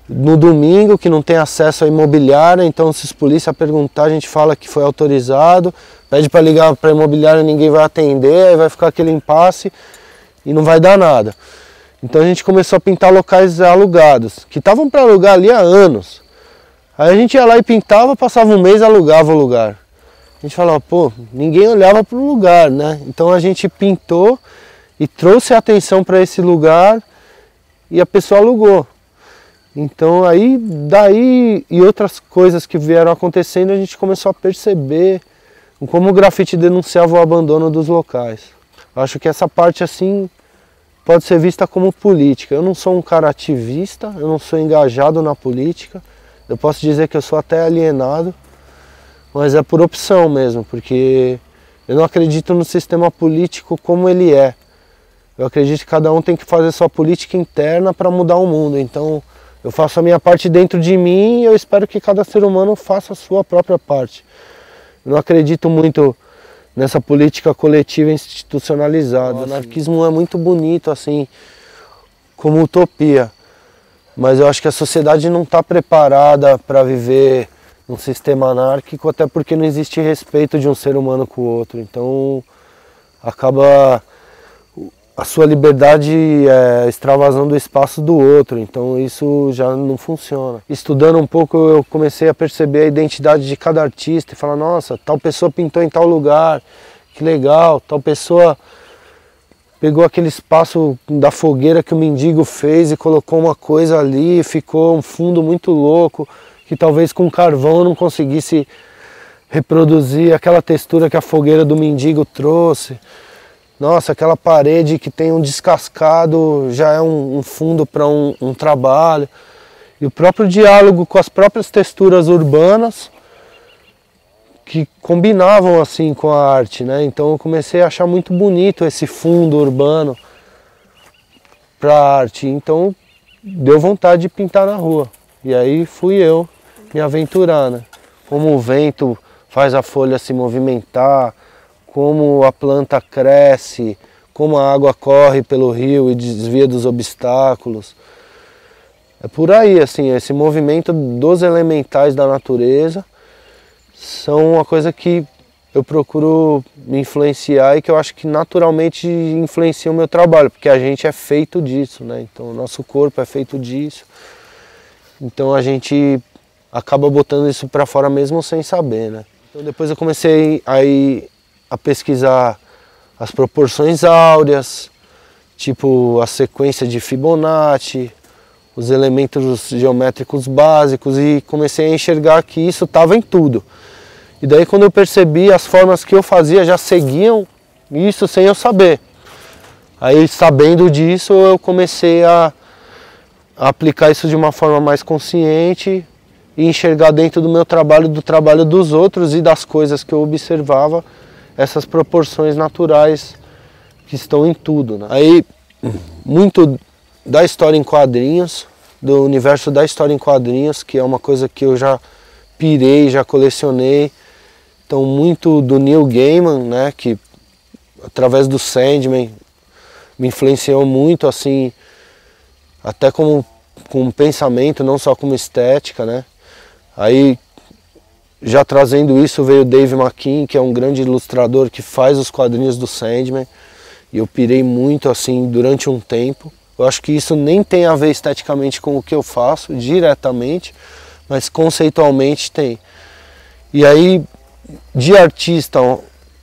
no domingo, que não tem acesso à imobiliária, então se os polícia perguntar, a gente fala que foi autorizado, pede para ligar para a imobiliária, ninguém vai atender, aí vai ficar aquele impasse e não vai dar nada. Então a gente começou a pintar locais alugados, que estavam para alugar ali há anos. Aí a gente ia lá e pintava, passava um mês, alugava o lugar. A gente falava, pô, ninguém olhava para o lugar, né? Então a gente pintou e trouxe a atenção para esse lugar e a pessoa alugou. Então aí, daí e outras coisas que vieram acontecendo, a gente começou a perceber como o grafite denunciava o abandono dos locais. Acho que essa parte assim pode ser vista como política. Eu não sou um cara ativista, eu não sou engajado na política. Eu posso dizer que eu sou até alienado, mas é por opção mesmo, porque eu não acredito no sistema político como ele é. Eu acredito que cada um tem que fazer sua política interna para mudar o mundo. Então eu faço a minha parte dentro de mim e eu espero que cada ser humano faça a sua própria parte. Eu não acredito muito nessa política coletiva institucionalizada. O anarquismo é muito bonito assim, como utopia. Mas eu acho que a sociedade não está preparada para viver um sistema anárquico, até porque não existe respeito de um ser humano com o outro. Então acaba a sua liberdade extravasando o espaço do outro, então isso já não funciona. Estudando um pouco, eu comecei a perceber a identidade de cada artista e falar, nossa, tal pessoa pintou em tal lugar, que legal, tal pessoa pegou aquele espaço da fogueira que o mendigo fez e colocou uma coisa ali, ficou um fundo muito louco, que talvez com carvão eu não conseguisse reproduzir aquela textura que a fogueira do mendigo trouxe. Nossa, aquela parede que tem um descascado já é um fundo para um trabalho. E o próprio diálogo com as próprias texturas urbanas que combinavam assim com a arte, né? Então eu comecei a achar muito bonito esse fundo urbano para a arte. Então deu vontade de pintar na rua. E aí fui eu me aventurar, né? Como o vento faz a folha se movimentar, como a planta cresce, como a água corre pelo rio e desvia dos obstáculos. É por aí, assim, esse movimento dos elementais da natureza são uma coisa que eu procuro me influenciar e que eu acho que naturalmente influencia o meu trabalho, porque a gente é feito disso, né? Então o nosso corpo é feito disso. Então a gente acaba botando isso para fora mesmo sem saber, né? Então depois eu comecei a pesquisar as proporções áureas, tipo a sequência de Fibonacci, os elementos geométricos básicos e comecei a enxergar que isso estava em tudo. E daí quando eu percebi, as formas que eu fazia já seguiam isso sem eu saber. Aí sabendo disso eu comecei a aplicar isso de uma forma mais consciente e enxergar dentro do meu trabalho, do trabalho dos outros e das coisas que eu observava, essas proporções naturais que estão em tudo, né? Aí, muito da história em quadrinhos, do universo da história em quadrinhos, que é uma coisa que eu já pirei, já colecionei. Então, muito do Neil Gaiman, né, que através do Sandman me influenciou muito, assim, até como pensamento, não só como estética, né? Aí, já trazendo isso, veio o Dave McKean, que é um grande ilustrador que faz os quadrinhos do Sandman. E eu pirei muito assim durante um tempo. Eu acho que isso nem tem a ver esteticamente com o que eu faço, diretamente, mas conceitualmente tem. E aí, de artista,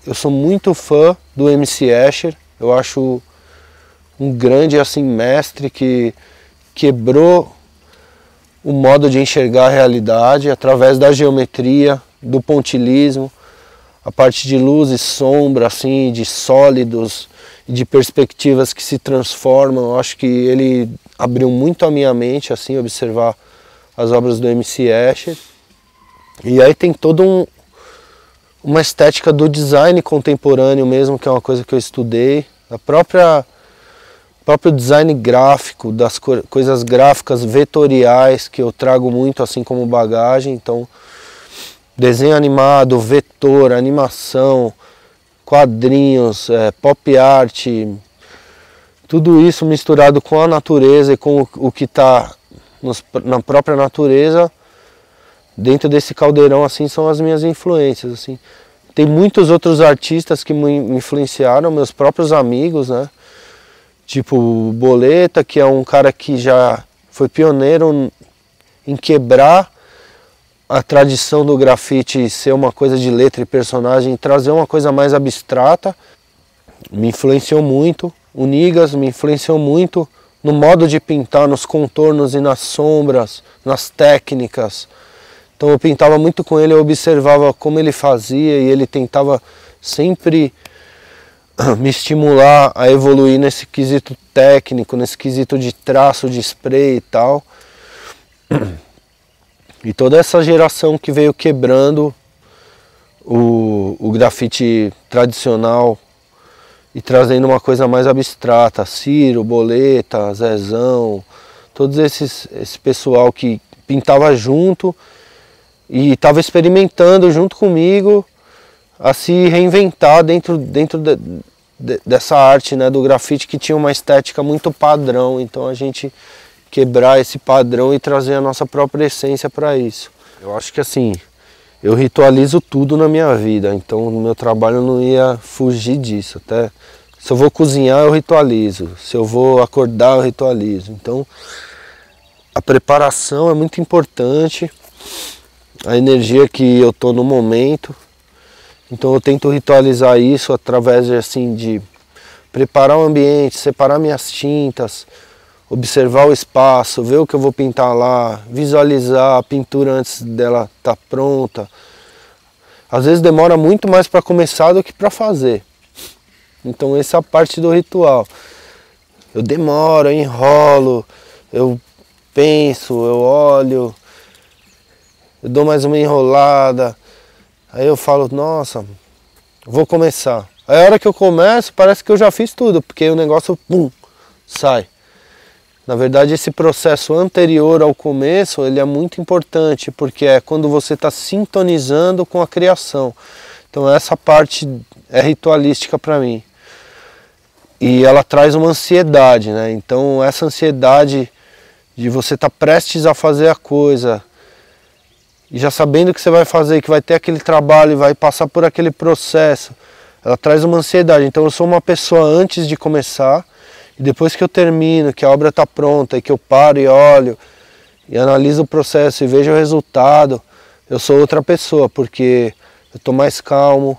eu sou muito fã do MC Escher. Eu acho um grande assim, mestre que quebrou o modo de enxergar a realidade através da geometria, do pontilhismo, a parte de luz e sombra, assim, de sólidos e de perspectivas que se transformam. Eu acho que ele abriu muito a minha mente, assim, observar as obras do MC Escher. E aí tem toda uma estética do design contemporâneo mesmo, que é uma coisa que eu estudei, a próprio design gráfico, das coisas gráficas vetoriais, que eu trago muito assim como bagagem. Então, desenho animado, vetor, animação, quadrinhos, pop art, tudo isso misturado com a natureza e com o que está na própria natureza, dentro desse caldeirão, assim, são as minhas influências, assim. Tem muitos outros artistas que me influenciaram, meus próprios amigos, né? Tipo o Boleta, que é um cara que já foi pioneiro em quebrar a tradição do grafite ser uma coisa de letra e personagem, trazer uma coisa mais abstrata. Me influenciou muito. O Nigas me influenciou muito no modo de pintar, nos contornos e nas sombras, nas técnicas. Então eu pintava muito com ele, eu observava como ele fazia e ele tentava sempre me estimular a evoluir nesse quesito técnico, nesse quesito de traço, de spray e tal. E toda essa geração que veio quebrando o grafite tradicional e trazendo uma coisa mais abstrata, Ciro, Boleta, Zezão, todos esse pessoal que pintava junto e estava experimentando junto comigo a se reinventar dentro dessa arte, né, do grafite, que tinha uma estética muito padrão. Então a gente quebrar esse padrão e trazer a nossa própria essência para isso. Eu acho que assim, eu ritualizo tudo na minha vida, então no meu trabalho eu não ia fugir disso. Até se eu vou cozinhar eu ritualizo, se eu vou acordar eu ritualizo. Então a preparação é muito importante, a energia que eu tô no momento. Então eu tento ritualizar isso através de preparar o ambiente, separar minhas tintas, observar o espaço, ver o que eu vou pintar lá, visualizar a pintura antes dela estar pronta. Às vezes demora muito mais para começar do que para fazer. Então essa é a parte do ritual. Eu demoro, eu enrolo, eu penso, eu olho, eu dou mais uma enrolada. Aí eu falo, nossa, vou começar. Aí a hora que eu começo, parece que eu já fiz tudo, porque o negócio, pum, sai. Na verdade, esse processo anterior ao começo, ele é muito importante, porque é quando você está sintonizando com a criação. Então essa parte é ritualística para mim. E ela traz uma ansiedade, né? Então essa ansiedade de você estar prestes a fazer a coisa, e já sabendo que você vai fazer, que vai ter aquele trabalho e vai passar por aquele processo, ela traz uma ansiedade. Então eu sou uma pessoa antes de começar, e depois que eu termino, que a obra está pronta, e que eu paro e olho, e analiso o processo e vejo o resultado, eu sou outra pessoa, porque eu estou mais calmo,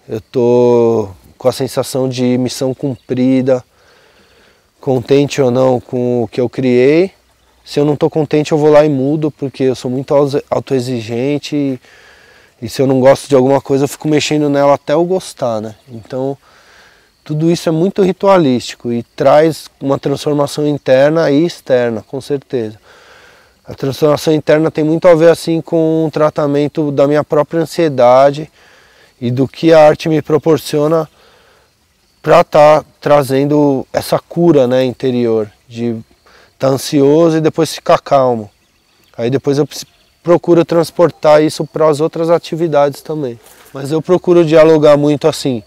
eu estou com a sensação de missão cumprida, contente ou não com o que eu criei, Se eu não estou contente, eu vou lá e mudo, porque eu sou muito autoexigente e se eu não gosto de alguma coisa, eu fico mexendo nela até eu gostar, né? Então, tudo isso é muito ritualístico e traz uma transformação interna e externa, com certeza. A transformação interna tem muito a ver assim com o tratamento da minha própria ansiedade e do que a arte me proporciona para estar trazendo essa cura, né, interior, de estar ansioso e depois ficar calmo. Aí depois eu procuro transportar isso para as outras atividades também. Mas eu procuro dialogar muito assim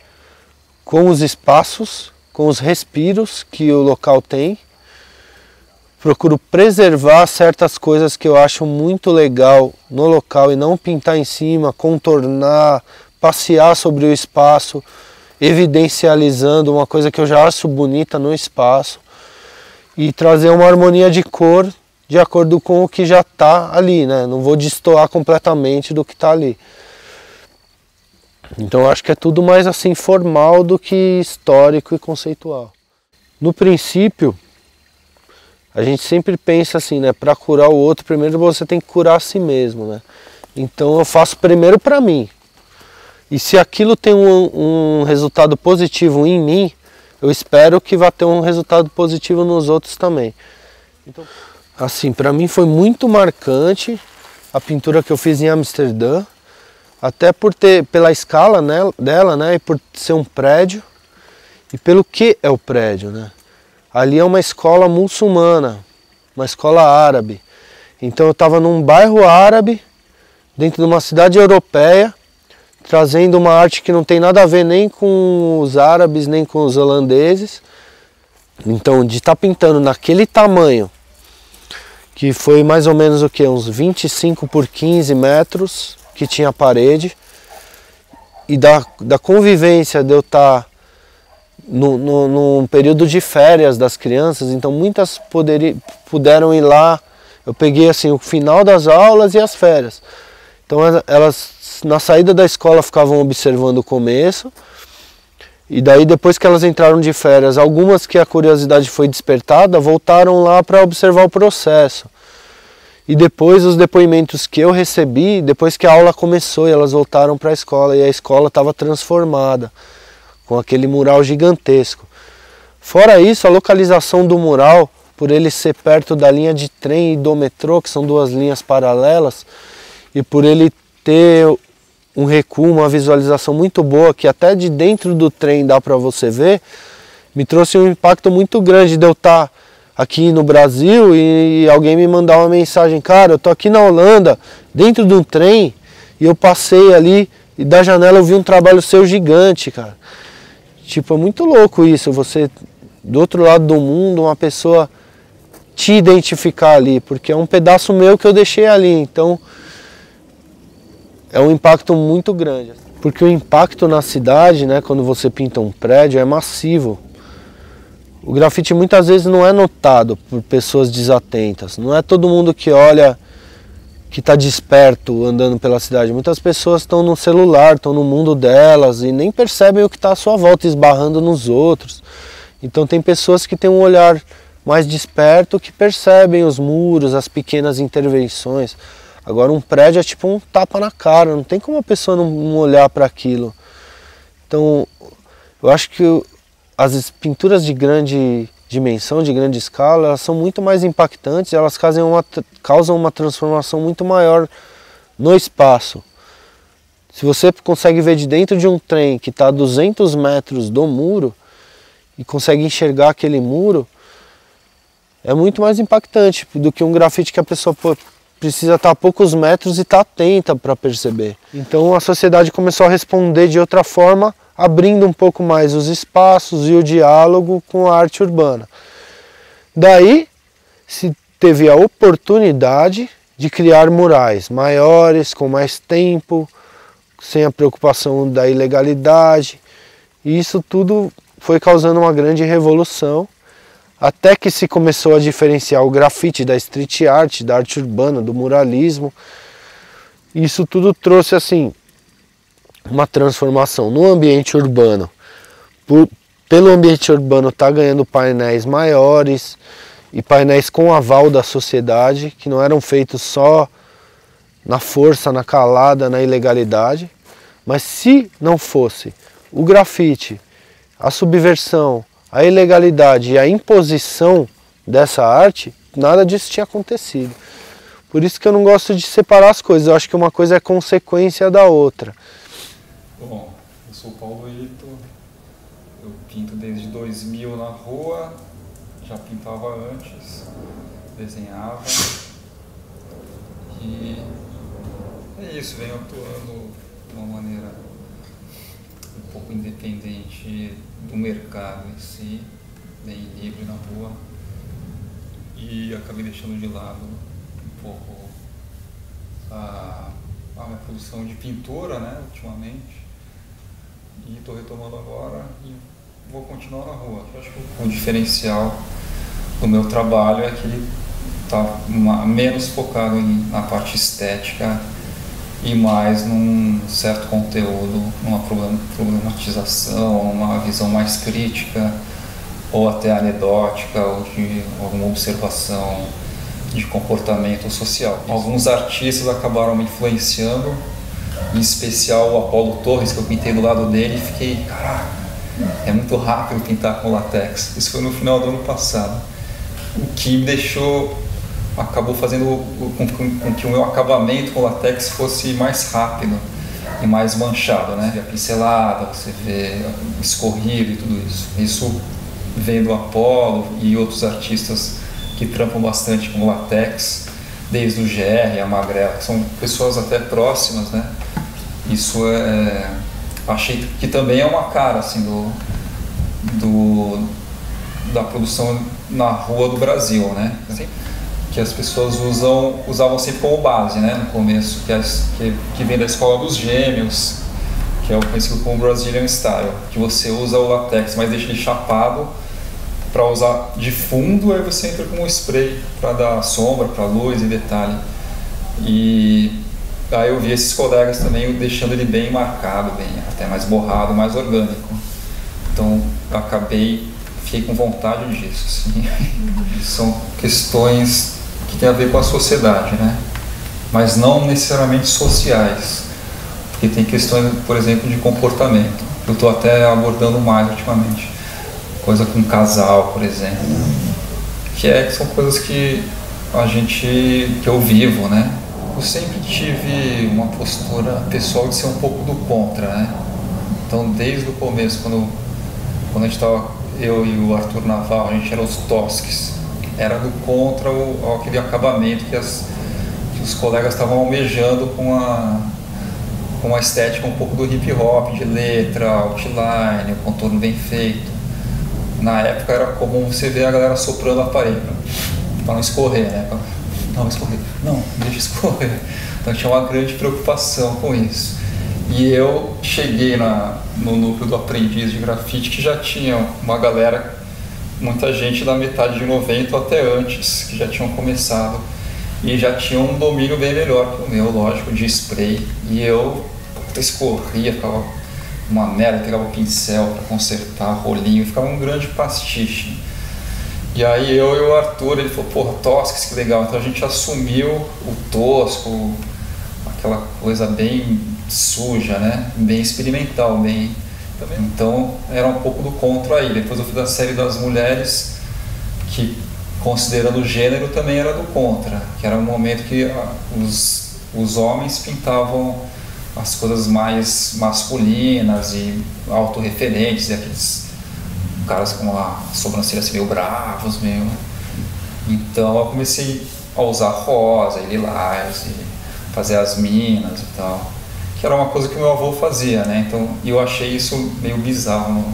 com os espaços, com os respiros que o local tem. Procuro preservar certas coisas que eu acho muito legal no local e não pintar em cima, contornar, passear sobre o espaço, evidencializando uma coisa que eu já acho bonita no espaço e trazer uma harmonia de cor de acordo com o que já está ali, né? Não vou destoar completamente do que está ali. Então eu acho que é tudo mais assim formal do que histórico e conceitual. No princípio, a gente sempre pensa assim, né? Para curar o outro, primeiro você tem que curar a si mesmo, né? Então eu faço primeiro para mim. E se aquilo tem um resultado positivo em mim, eu espero que vá ter um resultado positivo nos outros também. Então, assim, para mim foi muito marcante a pintura que eu fiz em Amsterdã, até pela escala dela, né? E por ser um prédio e pelo que é o prédio, né? Ali é uma escola muçulmana, uma escola árabe. Então eu estava num bairro árabe, dentro de uma cidade europeia, trazendo uma arte que não tem nada a ver nem com os árabes, nem com os holandeses. Então de estar pintando naquele tamanho, que foi mais ou menos o que? Uns 25 por 15 metros que tinha a parede, e da convivência de eu estar num período de férias das crianças, então muitas puderam ir lá. Eu peguei assim o final das aulas e as férias. Então elas na saída da escola ficavam observando o começo, e daí depois que elas entraram de férias, algumas que a curiosidade foi despertada, voltaram lá para observar o processo. E depois os depoimentos que eu recebi, depois que a aula começou e elas voltaram para a escola, e a escola estava transformada, com aquele mural gigantesco. Fora isso, a localização do mural, por ele ser perto da linha de trem e do metrô, que são duas linhas paralelas, e por ele ter um recuo, uma visualização muito boa, que até de dentro do trem dá para você ver, me trouxe um impacto muito grande de eu estar aqui no Brasil e alguém me mandar uma mensagem: cara, eu tô aqui na Holanda, dentro de um trem, e eu passei ali e da janela eu vi um trabalho seu gigante, cara. Tipo, é muito louco isso, você do outro lado do mundo, uma pessoa te identificar ali, porque é um pedaço meu que eu deixei ali, então é um impacto muito grande. Porque o impacto na cidade, né, quando você pinta um prédio, é massivo. O grafite muitas vezes não é notado por pessoas desatentas. Não é todo mundo que olha, que está desperto andando pela cidade. Muitas pessoas estão no celular, estão no mundo delas e nem percebem o que está à sua volta, esbarrando nos outros. Então tem pessoas que têm um olhar mais desperto, que percebem os muros, as pequenas intervenções. Agora um prédio é tipo um tapa na cara, não tem como a pessoa não olhar para aquilo. Então eu acho que as pinturas de grande dimensão, de grande escala, elas são muito mais impactantes, elas causam uma transformação muito maior no espaço. Se você consegue ver de dentro de um trem que está a 200 metros do muro e consegue enxergar aquele muro, é muito mais impactante do que um grafite que a pessoa precisa estar a poucos metros e está atenta para perceber. Então a sociedade começou a responder de outra forma, abrindo um pouco mais os espaços e o diálogo com a arte urbana. Daí se teve a oportunidade de criar murais maiores, com mais tempo, sem a preocupação da ilegalidade. E isso tudo foi causando uma grande revolução, até que se começou a diferenciar o grafite da street art, da arte urbana, do muralismo. Isso tudo trouxe assim uma transformação no ambiente urbano. Pelo ambiente urbano estar ganhando painéis maiores e painéis com aval da sociedade, que não eram feitos só na força, na calada, na ilegalidade. Mas se não fosse o grafite, a subversão, a ilegalidade e a imposição dessa arte, nada disso tinha acontecido. Por isso que eu não gosto de separar as coisas, eu acho que uma coisa é consequência da outra. Bom, eu sou o Paulo Ito, eu pinto desde 2000 na rua, já pintava antes, desenhava e é isso, venho atuando de uma maneira um pouco independente do mercado em si, bem livre na rua, e acabei deixando de lado um pouco a minha produção de pintura, né, ultimamente, e estou retomando agora e vou continuar na rua. Eu acho que o diferencial do meu trabalho é que ele está menos focado na parte estética e mais num certo conteúdo, numa problematização, uma visão mais crítica ou até anedótica ou de alguma observação de comportamento social. Alguns artistas acabaram me influenciando, em especial o Apollo Torres, que eu pintei do lado dele e fiquei, caraca, é muito rápido pintar com látex. Isso foi no final do ano passado. O que me acabou fazendo com que o meu acabamento com látex fosse mais rápido e mais manchado, né? A pincelada, você vê escorrido e tudo isso. Isso vem do Apollo e outros artistas que trampam bastante com látex, desde o GR, a Magrela, que são pessoas até próximas, né? Isso achei que também é uma cara assim da produção na rua do Brasil, né? Que as pessoas usavam sempre como base, né? No começo, que vem da escola dos gêmeos, que é o conhecido como Brazilian Style, que você usa o látex, mas deixa ele chapado para usar de fundo, aí você entra com um spray para dar sombra, para luz e detalhe. E aí eu vi esses colegas também deixando ele bem marcado, bem até mais borrado, mais orgânico. Então fiquei com vontade disso, assim. São questões que têm a ver com a sociedade, né? Mas não necessariamente sociais, porque tem questões, por exemplo, de comportamento. Eu estou até abordando mais ultimamente. Coisa com casal, por exemplo, que são coisas que eu vivo, né? Eu sempre tive uma postura pessoal de ser um pouco do contra, né? Então, desde o começo, quando a gente estava, eu e o Arthur Naval, a gente era os tosques, era do contra aquele acabamento que os colegas estavam almejando com uma estética um pouco do hip hop, de letra, outline, o contorno bem feito. Na época era comum você ver a galera soprando a parede para não escorrer, né? Não, deixa escorrer. Então tinha uma grande preocupação com isso. E eu cheguei no núcleo do aprendiz de grafite, que já tinha uma galera, muita gente da metade de 90 até antes, que já tinham começado e já tinham um domínio bem melhor que o meu, lógico, de spray. E eu escorria, ficava uma merda, pegava o pincel para consertar, rolinho, ficava um grande pastiche. E aí eu e o Arthur, ele falou, porra, Tosques, que legal. Então a gente assumiu o tosco, aquela coisa bem suja, né? Bem experimental, bem... Então era um pouco do contra aí. Depois eu fiz a série das mulheres, que considerando o gênero também era do contra, que era um momento que os homens pintavam as coisas mais masculinas e autorreferentes, e aqueles caras com a sobrancelha assim, meio bravos, meio... Então eu comecei a usar rosa e lilás e fazer as minas e tal, que era uma coisa que o meu avô fazia, né? Então eu achei isso meio bizarro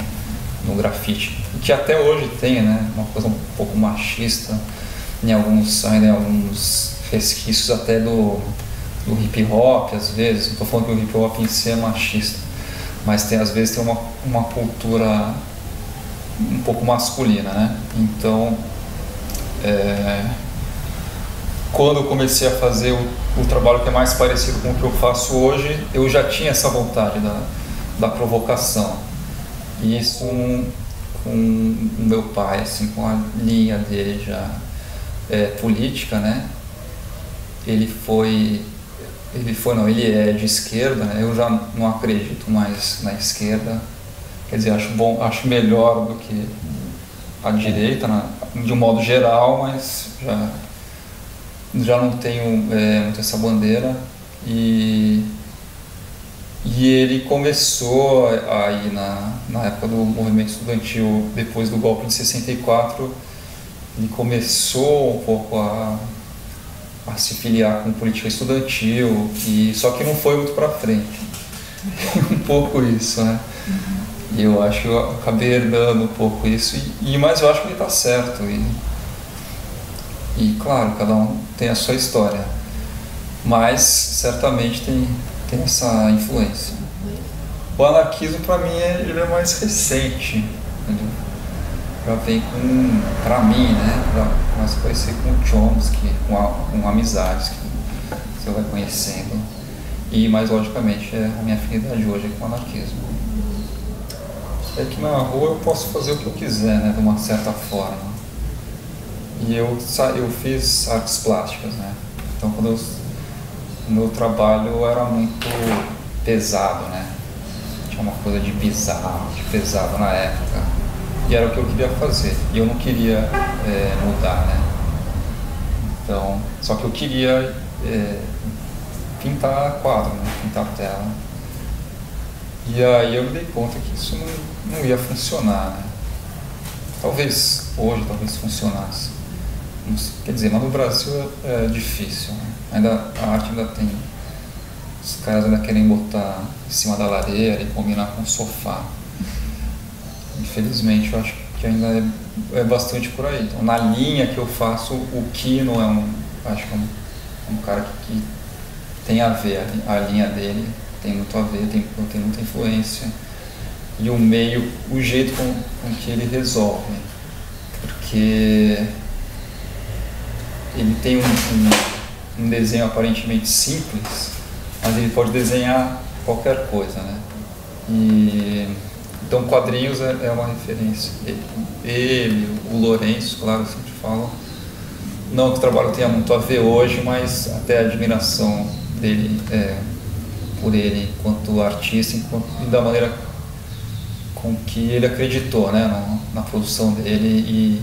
no grafite, que até hoje tem, né? Uma coisa um pouco machista, ainda em alguns resquícios até do hip hop, às vezes. Não estou falando que o hip hop em si é machista, mas às vezes tem uma cultura um pouco masculina, né? Então, quando eu comecei a fazer o trabalho que é mais parecido com o que eu faço hoje, eu já tinha essa vontade da provocação. E isso com o meu pai, assim, com a linha dele já política, né? Ele é de esquerda, né? Eu já não acredito mais na esquerda, quer dizer, acho melhor do que a direita, de um modo geral, mas já não tenho muito essa bandeira. E ele começou aí na época do movimento estudantil, depois do golpe de 64, ele começou um pouco a se filiar com política estudantil, só que não foi muito para frente. Um pouco isso, né? E eu acho que eu acabei herdando um pouco isso, mas eu acho que ele está certo. E claro, cada um tem a sua história, mas certamente tem essa influência. O anarquismo, para mim, ele é mais recente. Entendeu? Já vem para mim, né? Mas conhecer com o Chomsky, com amizades que você vai conhecendo. Mas, logicamente, a minha afinidade hoje é com o anarquismo. É que na rua eu posso fazer o que eu quiser, né? De uma certa forma. E eu fiz artes plásticas, né? Então, o meu trabalho era muito pesado, né? Tinha uma coisa de bizarro, de pesado na época. E era o que eu queria fazer. E eu não queria mudar, né? Então, só que eu queria pintar quadro, né? Pintar tela. E aí eu me dei conta que isso não ia funcionar, né? Talvez hoje, funcionasse. Quer dizer, mas no Brasil é difícil, né? A arte ainda tem... Os caras ainda querem botar em cima da lareira e combinar com o sofá. Infelizmente, eu acho que ainda é bastante por aí. Então, na linha que eu faço, o Kino acho que é um cara que tem a ver, a linha dele tem muito a ver, tem muita influência. E o meio, o jeito com que ele resolve. Porque ele tem um desenho aparentemente simples, mas ele pode desenhar qualquer coisa, né? Então, quadrinhos é uma referência. Ele, o Lourenço, claro, eu sempre falo. Não que o trabalho tenha muito a ver hoje, mas até a admiração dele por ele enquanto artista, e da maneira com que ele acreditou, né, na produção dele e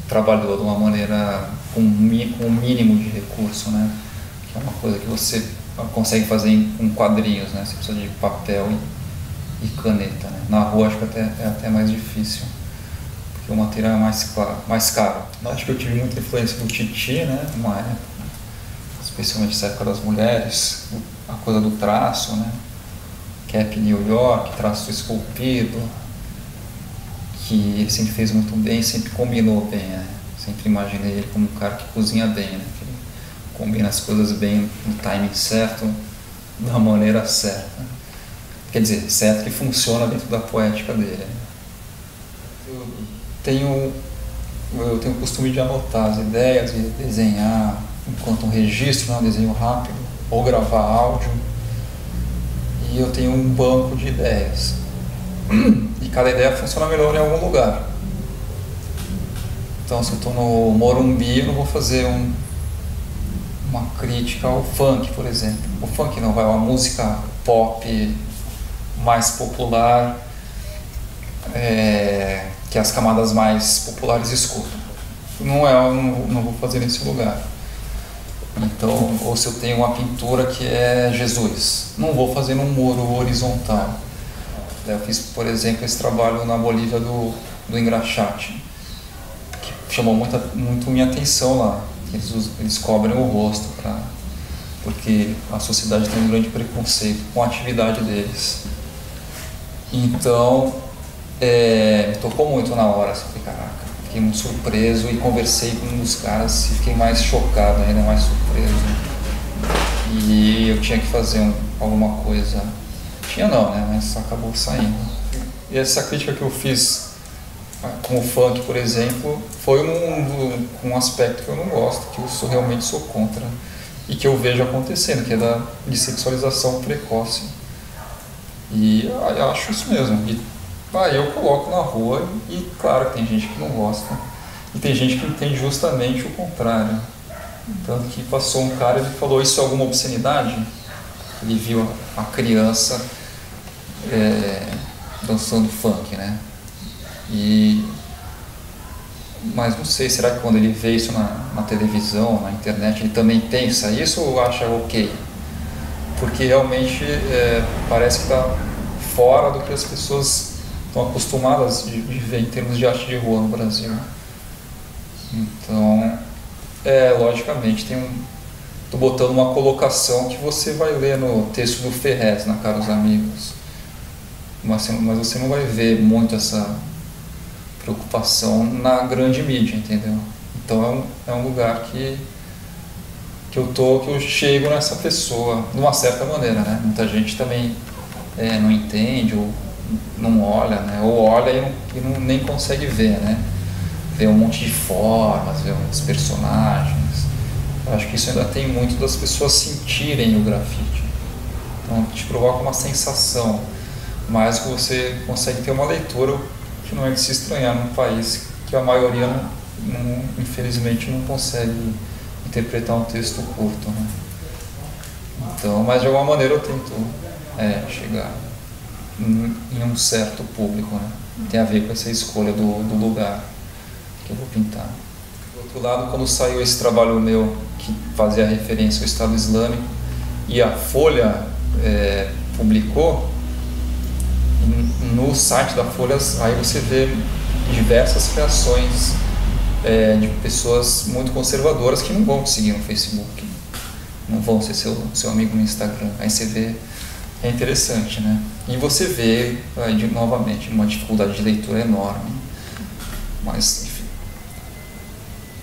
trabalhou de uma maneira com um mínimo de recurso, né? Que é uma coisa que você consegue fazer com quadrinhos, né? Você precisa de papel e caneta, né? Na rua acho que é até mais difícil, porque o material é mais caro. Acho que eu tive muita influência do Titi, né? Numa época, especialmente nessa época das mulheres, a coisa do traço, né? Cap New York, traço esculpido, que ele sempre fez muito bem, sempre combinou bem, né? Sempre imaginei ele como um cara que cozinha bem, né? Que ele combina as coisas bem no timing certo, da maneira certa. Quer dizer, certo que funciona dentro da poética dele. Eu tenho o costume de anotar as ideias e desenhar enquanto um registro, um desenho rápido, ou gravar áudio. E eu tenho um banco de ideias. E cada ideia funciona melhor em algum lugar. Então, se eu estou no Morumbi, eu não vou fazer uma crítica ao funk, por exemplo. O funk não, vai uma música pop mais popular, que as camadas mais populares escutam. Eu não vou fazer nesse lugar. Então, ou se eu tenho uma pintura que é Jesus, não vou fazer num muro horizontal. Eu fiz, por exemplo, esse trabalho na Bolívia do engraxate, que chamou muito minha atenção lá. Eles cobrem o rosto, porque a sociedade tem um grande preconceito com a atividade deles. Então, me tocou muito na hora, assim, caraca, fiquei muito surpreso e conversei com um dos caras e fiquei mais chocado, ainda mais surpreso. E eu tinha que fazer alguma coisa. Tinha não, né? Mas acabou saindo. E essa crítica que eu fiz com o funk, por exemplo, foi um aspecto que eu não gosto, que eu realmente sou contra e que eu vejo acontecendo, que é de sexualização precoce. E eu acho isso mesmo. Eu coloco na rua e claro que tem gente que não gosta. E tem gente que entende justamente o contrário. Tanto que passou um cara e ele falou, isso é alguma obscenidade? Ele viu a criança dançando funk, né? Mas não sei, será que quando ele vê isso na televisão, na internet, ele também pensa isso ou acha ok? Porque realmente parece que está fora do que as pessoas estão acostumadas de ver em termos de arte de rua no Brasil. Então, logicamente, estou botando uma colocação que você vai ler no texto do Ferrez, na Caros Amigos. Mas você não vai ver muito essa preocupação na grande mídia, entendeu? Então é um lugar que eu chego nessa pessoa de uma certa maneira, né? Muita gente também não entende ou não olha, né? Ou olha e nem consegue ver, né? Vê um monte de formas, vê muitos personagens. Eu acho que isso ainda tem muito das pessoas sentirem o grafite. Então te provoca uma sensação, mas que você consegue ter uma leitura que não é de se estranhar num país que a maioria, infelizmente, não consegue interpretar um texto curto, né? Então, mas de alguma maneira eu tento chegar em um certo público, né? Tem a ver com essa escolha do lugar que eu vou pintar. Do outro lado, quando saiu esse trabalho meu que fazia referência ao Estado Islâmico e a Folha publicou, no site da Folha, aí você vê diversas reações de pessoas muito conservadoras que não vão te seguir no Facebook, não vão ser seu amigo no Instagram. Aí você vê, é interessante, né? E você vê, novamente, uma dificuldade de leitura enorme, mas, enfim,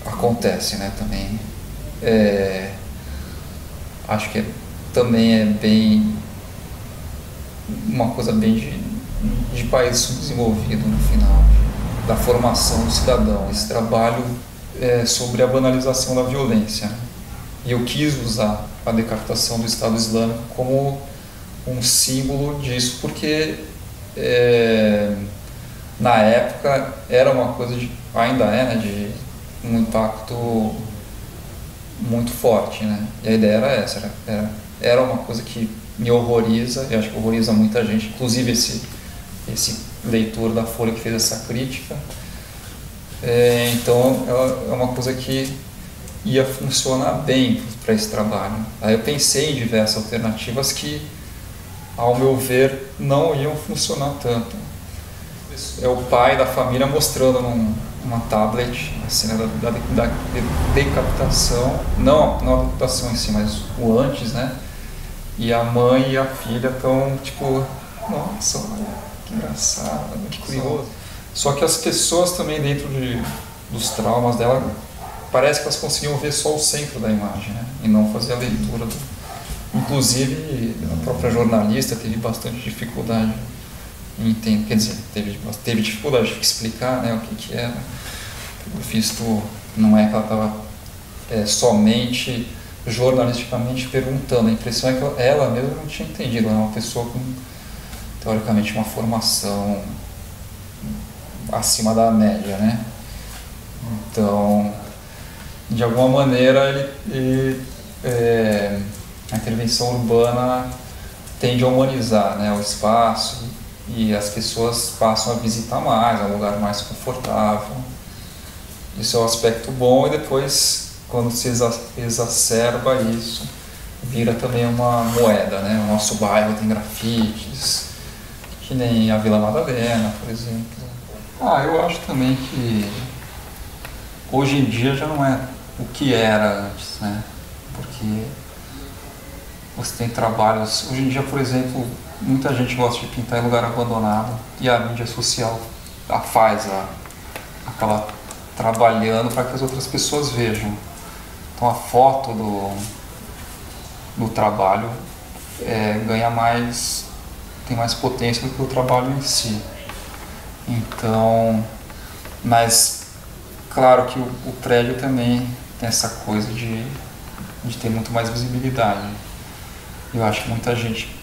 acontece, né, também. Acho que também é bem uma coisa bem de país subdesenvolvido no final, da formação do cidadão. Esse trabalho sobre a banalização da violência, né? E eu quis usar a decapitação do Estado Islâmico como um símbolo disso, porque na época era uma coisa ainda né, de um impacto muito forte, né? E a ideia era essa, era uma coisa que me horroriza, e acho que horroriza muita gente, inclusive esse leitor da Folha que fez essa crítica. Então é uma coisa que ia funcionar bem para esse trabalho. Aí eu pensei em diversas alternativas que, ao meu ver, não iam funcionar tanto. É o pai da família mostrando numa tablet a cena da decapitação, não a decapitação em si, mas o antes, né? E a mãe e a filha estão tipo, nossa, que engraçado, que curioso. Só que as pessoas também dentro dos traumas dela, parece que elas conseguiam ver só o centro da imagem, né? E não fazer a leitura. Inclusive, a própria jornalista teve bastante dificuldade em entender, quer dizer, teve dificuldade de explicar, né, o que era. O visto não é que ela estava somente jornalisticamente perguntando, a impressão é que ela mesma não tinha entendido, ela é uma pessoa com, teoricamente, uma formação acima da média, né? Então, de alguma maneira, a intervenção urbana tende a humanizar, né, o espaço e as pessoas passam a visitar mais, é um lugar mais confortável. Isso é um aspecto bom e depois, quando se exacerba isso, vira também uma moeda, né? O nosso bairro tem grafites, que nem a Vila Madalena, por exemplo. Eu acho também que hoje em dia já não é o que era antes, né? Porque você tem trabalhos... Hoje em dia, por exemplo, muita gente gosta de pintar em lugar abandonado e a mídia social acaba trabalhando para que as outras pessoas vejam. Então a foto do trabalho tem mais potência do que o trabalho em si. Então, mas claro que o prédio também tem essa coisa de ter muito mais visibilidade. Eu acho que muita gente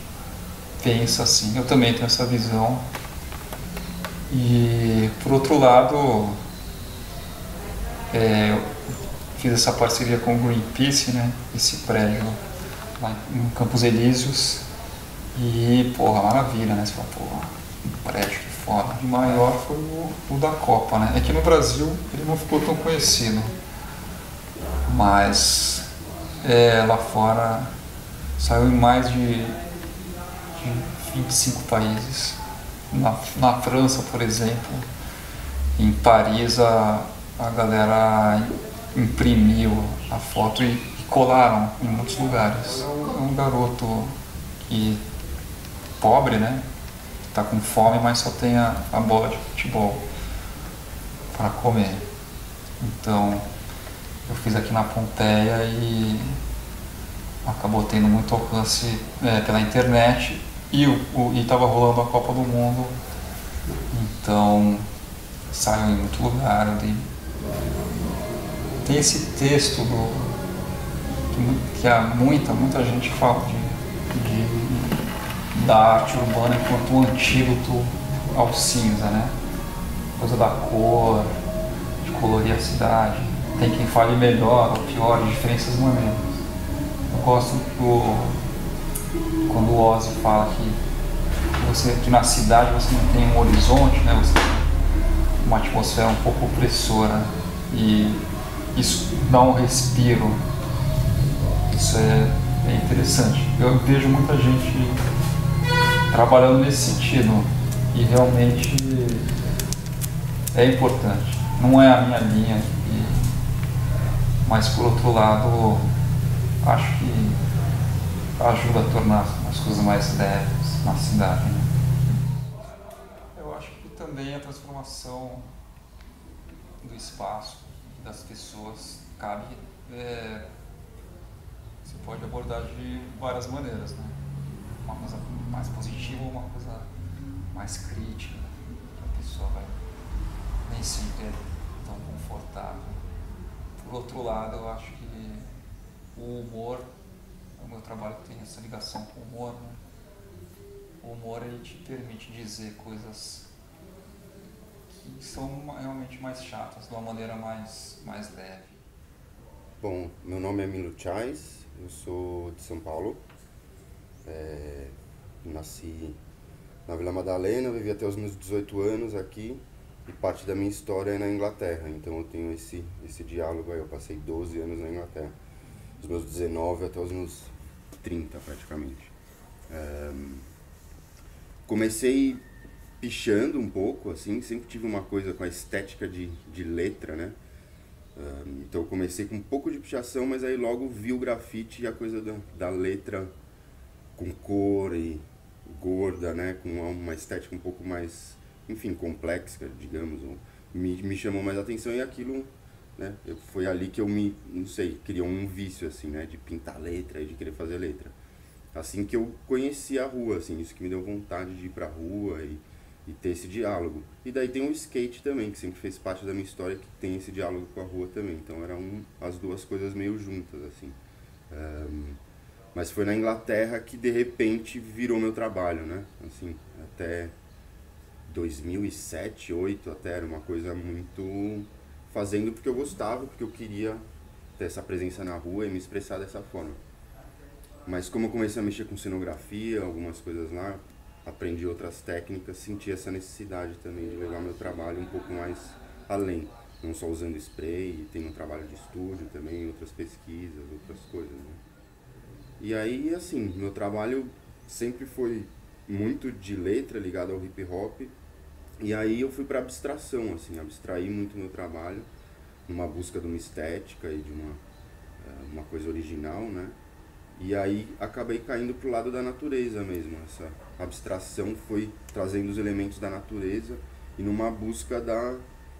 pensa assim, eu também tenho essa visão, E, por outro lado, eu fiz essa parceria com o Greenpeace, né? Esse prédio lá em Campos Elíseos. E, porra, maravilha, né? Você fala, porra, um prédio, que foda. O maior foi o da Copa, né? É que no Brasil ele não ficou tão conhecido. Mas lá fora saiu em mais de 25 países. Na França, por exemplo, em Paris, a galera imprimiu a foto e colaram em muitos lugares. É um garoto que pobre, né? Tá com fome, mas só tem a bola de futebol para comer. Então, eu fiz aqui na Pompeia e acabou tendo muito alcance pela internet e estava rolando a Copa do Mundo, então saiu em muito lugar. Tem esse texto que muita gente fala da arte urbana enquanto um antídoto ao cinza, né? Coisa da cor, de colorir a cidade. Tem quem fale melhor ou pior, de diferenças maneiras. Eu gosto quando o Ozzy fala que na cidade você não tem um horizonte, né? Você tem uma atmosfera um pouco opressora e isso dá um respiro. Isso é interessante. Eu vejo muita gente trabalhando nesse sentido e realmente é importante. Não é a minha linha, mas por outro lado acho que ajuda a tornar as coisas mais leves na cidade, né? Eu acho que também a transformação do espaço, das pessoas, cabe... você pode abordar de várias maneiras, né? Uma coisa mais positiva ou uma coisa mais crítica, que a pessoa nem sempre é tão confortável. Por outro lado, eu acho que o humor, o meu trabalho tem essa ligação com o humor, né? O humor, ele te permite dizer coisas que são realmente mais chatas, de uma maneira mais leve. Bom, meu nome é Milo Chais, eu sou de São Paulo. Nasci na Vila Madalena, vivi até os meus 18 anos aqui. E parte da minha história é na Inglaterra, então eu tenho esse diálogo aí. Eu passei 12 anos na Inglaterra, dos meus 19 até os meus 30 praticamente. Comecei pichando um pouco, assim, sempre tive uma coisa com a estética de letra, né? Então eu comecei com um pouco de pichação, mas aí logo vi o grafite e a coisa da letra com cor e gorda, né? Com uma estética um pouco mais... enfim, complexa, digamos, me chamou mais atenção e aquilo, né, foi ali que eu não sei, criou um vício, assim, né, de pintar letra e de querer fazer letra. Assim que eu conheci a rua, assim, isso que me deu vontade de ir pra rua e ter esse diálogo. E daí tem o skate também, que sempre fez parte da minha história, que tem esse diálogo com a rua também. Então eram as duas coisas meio juntas, assim. Mas foi na Inglaterra que, de repente, virou meu trabalho, né, assim, até 2007, 2008 até, era uma coisa muito fazendo porque eu gostava, porque eu queria ter essa presença na rua e me expressar dessa forma. Mas como eu comecei a mexer com cenografia, algumas coisas lá, aprendi outras técnicas, senti essa necessidade também de levar meu trabalho um pouco mais além. Não só usando spray, tem um trabalho de estúdio também, outras pesquisas, outras coisas, né? E aí, assim, meu trabalho sempre foi muito de letra, ligado ao hip hop. E aí eu fui para abstração, assim, abstraí muito meu trabalho, numa busca de uma estética e de uma coisa original, né? E aí acabei caindo pro lado da natureza mesmo. Essa abstração foi trazendo os elementos da natureza e numa busca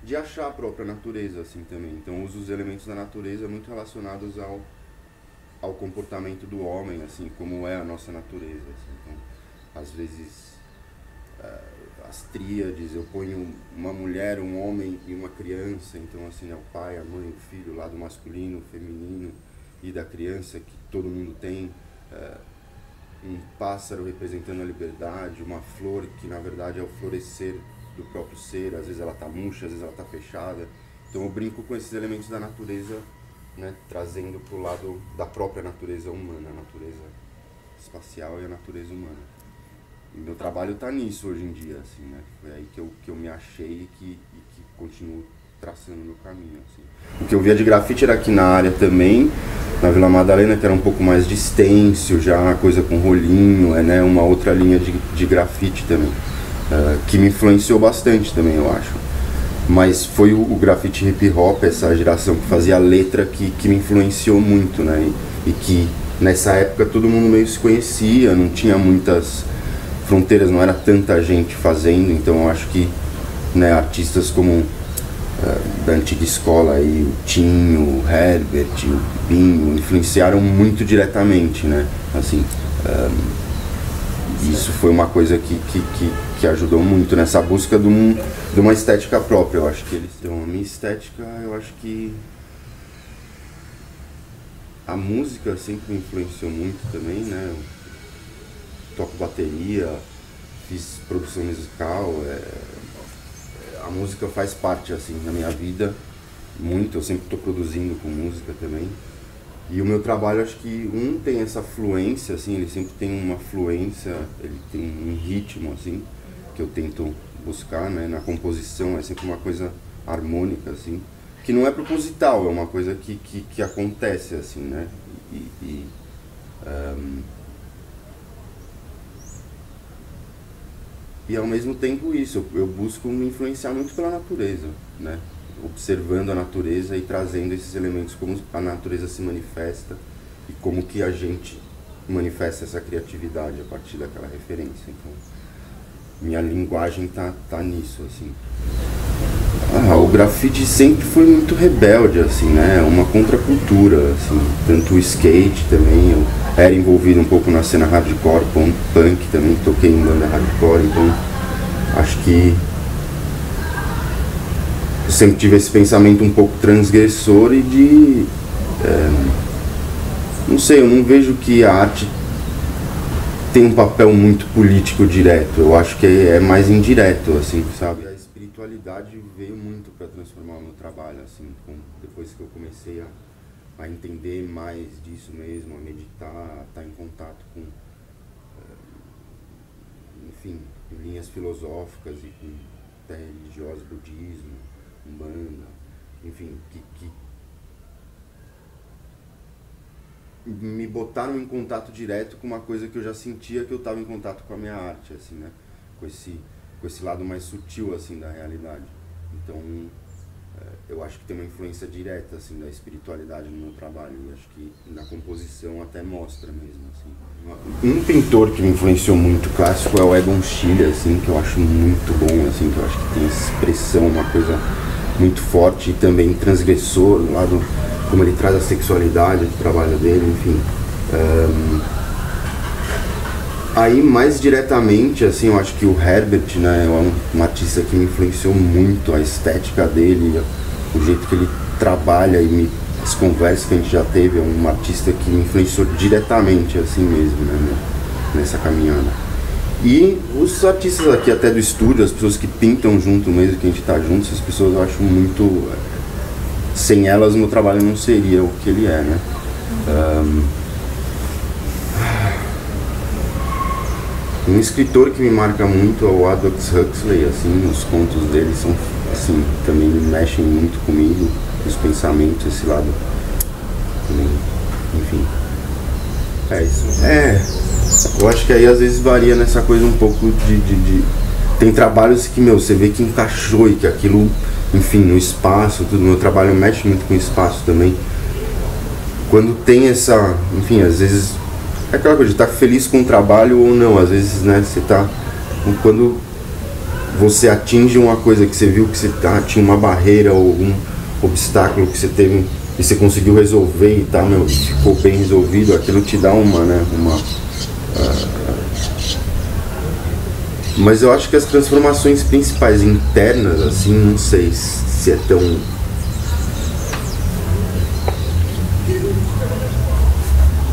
de achar a própria natureza, assim, também. Então eu uso os elementos da natureza muito relacionados ao comportamento do homem, assim, como é a nossa natureza, assim. Então, às vezes, as tríades, eu ponho uma mulher, um homem e uma criança, então, assim, é o pai, a mãe, o filho, o lado masculino, feminino e da criança, que todo mundo tem, um pássaro representando a liberdade, uma flor que, na verdade, é o florescer do próprio ser, às vezes ela tá murcha, às vezes ela tá fechada. Então eu brinco com esses elementos da natureza, né, trazendo pro lado da própria natureza humana, a natureza espacial e a natureza humana. E meu trabalho tá nisso hoje em dia, assim, né? Foi aí que eu me achei e que continuo traçando meu caminho, assim. O que eu via de grafite era aqui na área também, na Vila Madalena, que era um pouco mais de stencil, já coisa com rolinho, né, uma outra linha de grafite também, que me influenciou bastante também, eu acho. Mas foi o grafite hip hop, essa geração que fazia letra, que me influenciou muito, né, e que nessa época todo mundo meio se conhecia, não tinha muitas fronteiras, não era tanta gente fazendo, então eu acho que, né, artistas como da antiga escola aí, o Tinho, o Herbert, o Binho, influenciaram muito diretamente, né? Assim, isso foi uma coisa que ajudou muito nessa busca de uma estética própria. Eu acho que eles têm a minha estética, eu acho que a música sempre me influenciou muito também, né? Eu toco bateria, fiz produção musical, a música faz parte, assim, da minha vida, muito, eu sempre estou produzindo com música também. E o meu trabalho, acho que tem essa fluência, assim, ele sempre tem uma fluência, ele tem um ritmo, assim, que eu tento buscar, né, na composição, é sempre uma coisa harmônica, assim, que não é proposital, é uma coisa que acontece, assim, né, e ao mesmo tempo isso, eu busco me influenciar muito pela natureza, né? Observando a natureza e trazendo esses elementos, como a natureza se manifesta e como que a gente manifesta essa criatividade a partir daquela referência. Então, minha linguagem tá nisso, assim. O grafite sempre foi muito rebelde, assim, né? Uma contracultura, assim, tanto o skate também, eu era envolvido um pouco na cena hardcore, punk também, toquei em banda hardcore, então acho que eu sempre tive esse pensamento um pouco transgressor e de... não sei, eu não vejo que a arte tem um papel muito político direto, eu acho que é mais indireto, assim, sabe? A espiritualidade veio muito para transformar o meu trabalho, assim, depois que eu comecei a entender mais disso mesmo, a meditar, a estar em contato com, enfim, linhas filosóficas e com fé religiosa, budismo, umbanda, enfim, que me botaram em contato direto com uma coisa que eu já sentia que eu estava em contato com a minha arte, assim, né, com esse lado mais sutil, assim, da realidade. Então, eu acho que tem uma influência direta, assim, da espiritualidade no meu trabalho, e acho que na composição até mostra mesmo, assim. Um pintor que me influenciou muito clássico é o Egon Schiele, assim, que eu acho muito bom, assim, que eu acho que tem essa expressão, uma coisa muito forte e também transgressor, do lado como ele traz a sexualidade do trabalho dele, enfim. Aí, mais diretamente, assim, eu acho que o Herbert, né, é um artista que me influenciou muito, a estética dele, o jeito que ele trabalha e as conversas que a gente já teve, é um artista que me influenciou diretamente, assim mesmo, né, nessa caminhada. E os artistas aqui até do estúdio, as pessoas que pintam junto mesmo, que a gente tá junto, essas pessoas eu acho muito... Sem elas, meu trabalho não seria o que ele é, né. Um escritor que me marca muito é o Aldous Huxley, assim, os contos dele são, assim, também mexem muito comigo, os pensamentos, esse lado também, enfim, é isso. Eu acho que aí às vezes varia nessa coisa um pouco tem trabalhos que, você vê que encaixou e que aquilo, enfim, no espaço, tudo, meu trabalho mexe muito com o espaço também, quando tem essa, enfim, às vezes... É aquela coisa de estar feliz com o trabalho ou não, às vezes, né, você tá... Quando você atinge uma coisa que você viu que você tinha uma barreira ou algum obstáculo que você teve e você conseguiu resolver e ficou bem resolvido, aquilo te dá mas eu acho que as transformações principais internas, assim, não sei se é tão...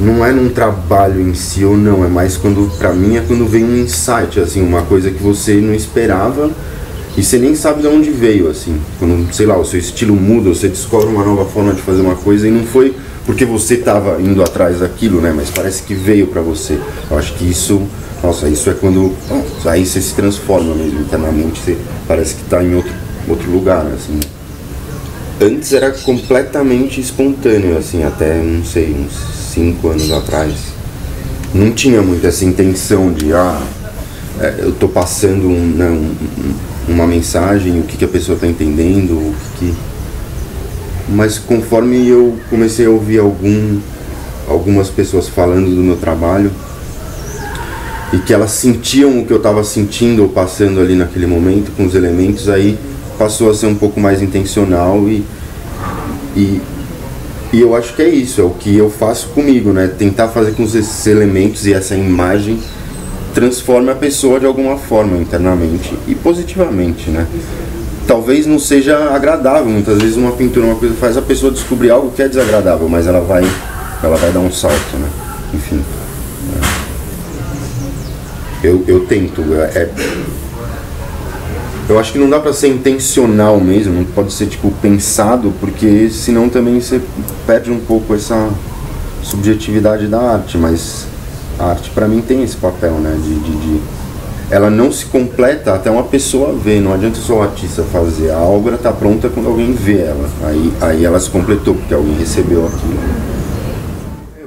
Não é num trabalho em si ou não, é mais quando, pra mim, é quando vem um insight, assim, uma coisa que você não esperava e você nem sabe de onde veio, assim. Quando, sei lá, o seu estilo muda, você descobre uma nova forma de fazer uma coisa e não foi porque você estava indo atrás daquilo, né? Mas parece que veio para você. Eu acho que isso, nossa, isso é quando aí você se transforma mesmo internamente, você parece que está em outro lugar, assim. Antes era completamente espontâneo, assim, até, não sei, uns 5 anos atrás. Não tinha muito essa intenção de, eu tô passando uma mensagem, o que a pessoa tá entendendo, Mas conforme eu comecei a ouvir algumas pessoas falando do meu trabalho, e que elas sentiam o que eu estava sentindo ou passando ali naquele momento com os elementos, aí passou a ser um pouco mais intencional e eu acho que é isso, é o que eu faço comigo, né? Tentar fazer com que esses elementos e essa imagem transforme a pessoa de alguma forma internamente e positivamente, né? Talvez não seja agradável, muitas vezes uma pintura, uma coisa faz a pessoa descobrir algo que é desagradável, mas ela vai dar um salto, né? Enfim. Eu tento, eu acho que não dá pra ser intencional mesmo, não pode ser tipo pensado, porque senão também você perde um pouco essa subjetividade da arte, mas a arte pra mim tem esse papel, né, ela não se completa até uma pessoa ver, não adianta só o artista fazer, a obra tá pronta quando alguém vê ela, aí ela se completou, porque alguém recebeu aquilo.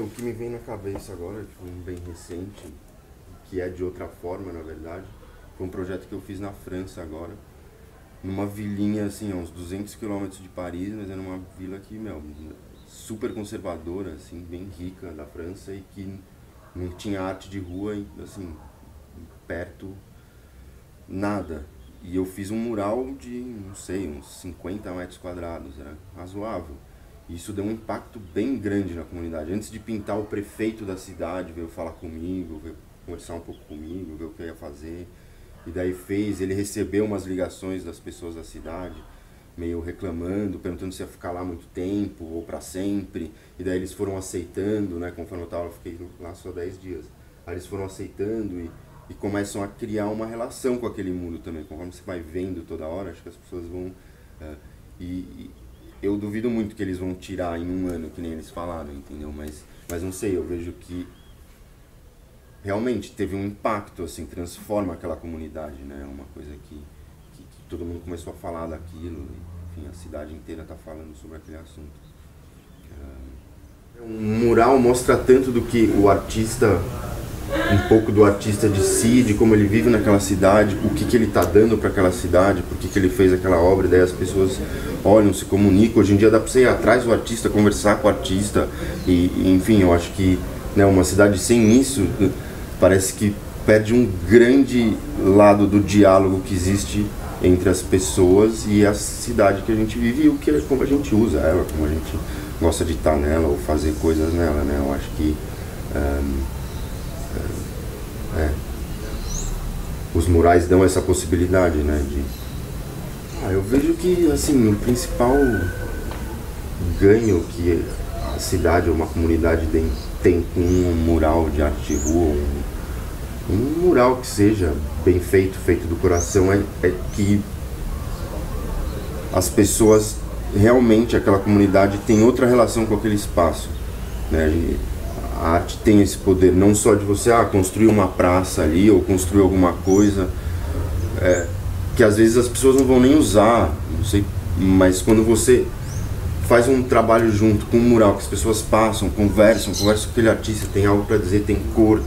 O que me vem na cabeça agora, tipo, um bem recente, que é de outra forma, na verdade, foi um projeto que eu fiz na França agora, numa vilinha, assim, a uns 200 quilômetros de Paris, mas era uma vila que, super conservadora, assim, bem rica da França e que não tinha arte de rua, assim, perto, nada. E eu fiz um mural de, não sei, uns 50 metros quadrados, era razoável. E isso deu um impacto bem grande na comunidade. Antes de pintar, o prefeito da cidade veio falar comigo, veio conversar um pouco comigo, ver o que eu ia fazer. E daí ele recebeu umas ligações das pessoas da cidade, meio reclamando, perguntando se ia ficar lá muito tempo ou para sempre. E daí eles foram aceitando, né, conforme eu fiquei lá só 10 dias. Aí eles foram aceitando e começam a criar uma relação com aquele muro também. Conforme você vai vendo toda hora, acho que as pessoas vão... E eu duvido muito que eles vão tirar em um ano, que nem eles falaram, entendeu? Mas não sei, eu vejo que realmente teve um impacto, assim, transforma aquela comunidade, né? Uma coisa que todo mundo começou a falar daquilo, enfim, a cidade inteira está falando sobre aquele assunto. Um mural mostra tanto do que o artista, um pouco do artista de si, de como ele vive naquela cidade, o que ele está dando para aquela cidade, por que ele fez aquela obra, e daí as pessoas olham, se comunicam. Hoje em dia dá para você ir atrás do artista, conversar com o artista, e enfim, eu acho que, né, uma cidade sem isso parece que perde um grande lado do diálogo que existe entre as pessoas e a cidade que a gente vive e como a gente usa ela, como a gente gosta de estar nela ou fazer coisas nela, né? Eu acho que os murais dão essa possibilidade, né? Eu vejo que, assim, o principal ganho que a cidade ou uma comunidade tem com um mural de arte de rua, um mural que seja bem feito do coração, é que as pessoas, realmente, aquela comunidade tem outra relação com aquele espaço, né? A arte tem esse poder, não só de você construir uma praça ali ou construir alguma coisa, que às vezes as pessoas não vão nem usar, não sei, mas quando você faz um trabalho junto com um mural, que as pessoas passam, conversam com aquele artista, tem algo para dizer, tem cor,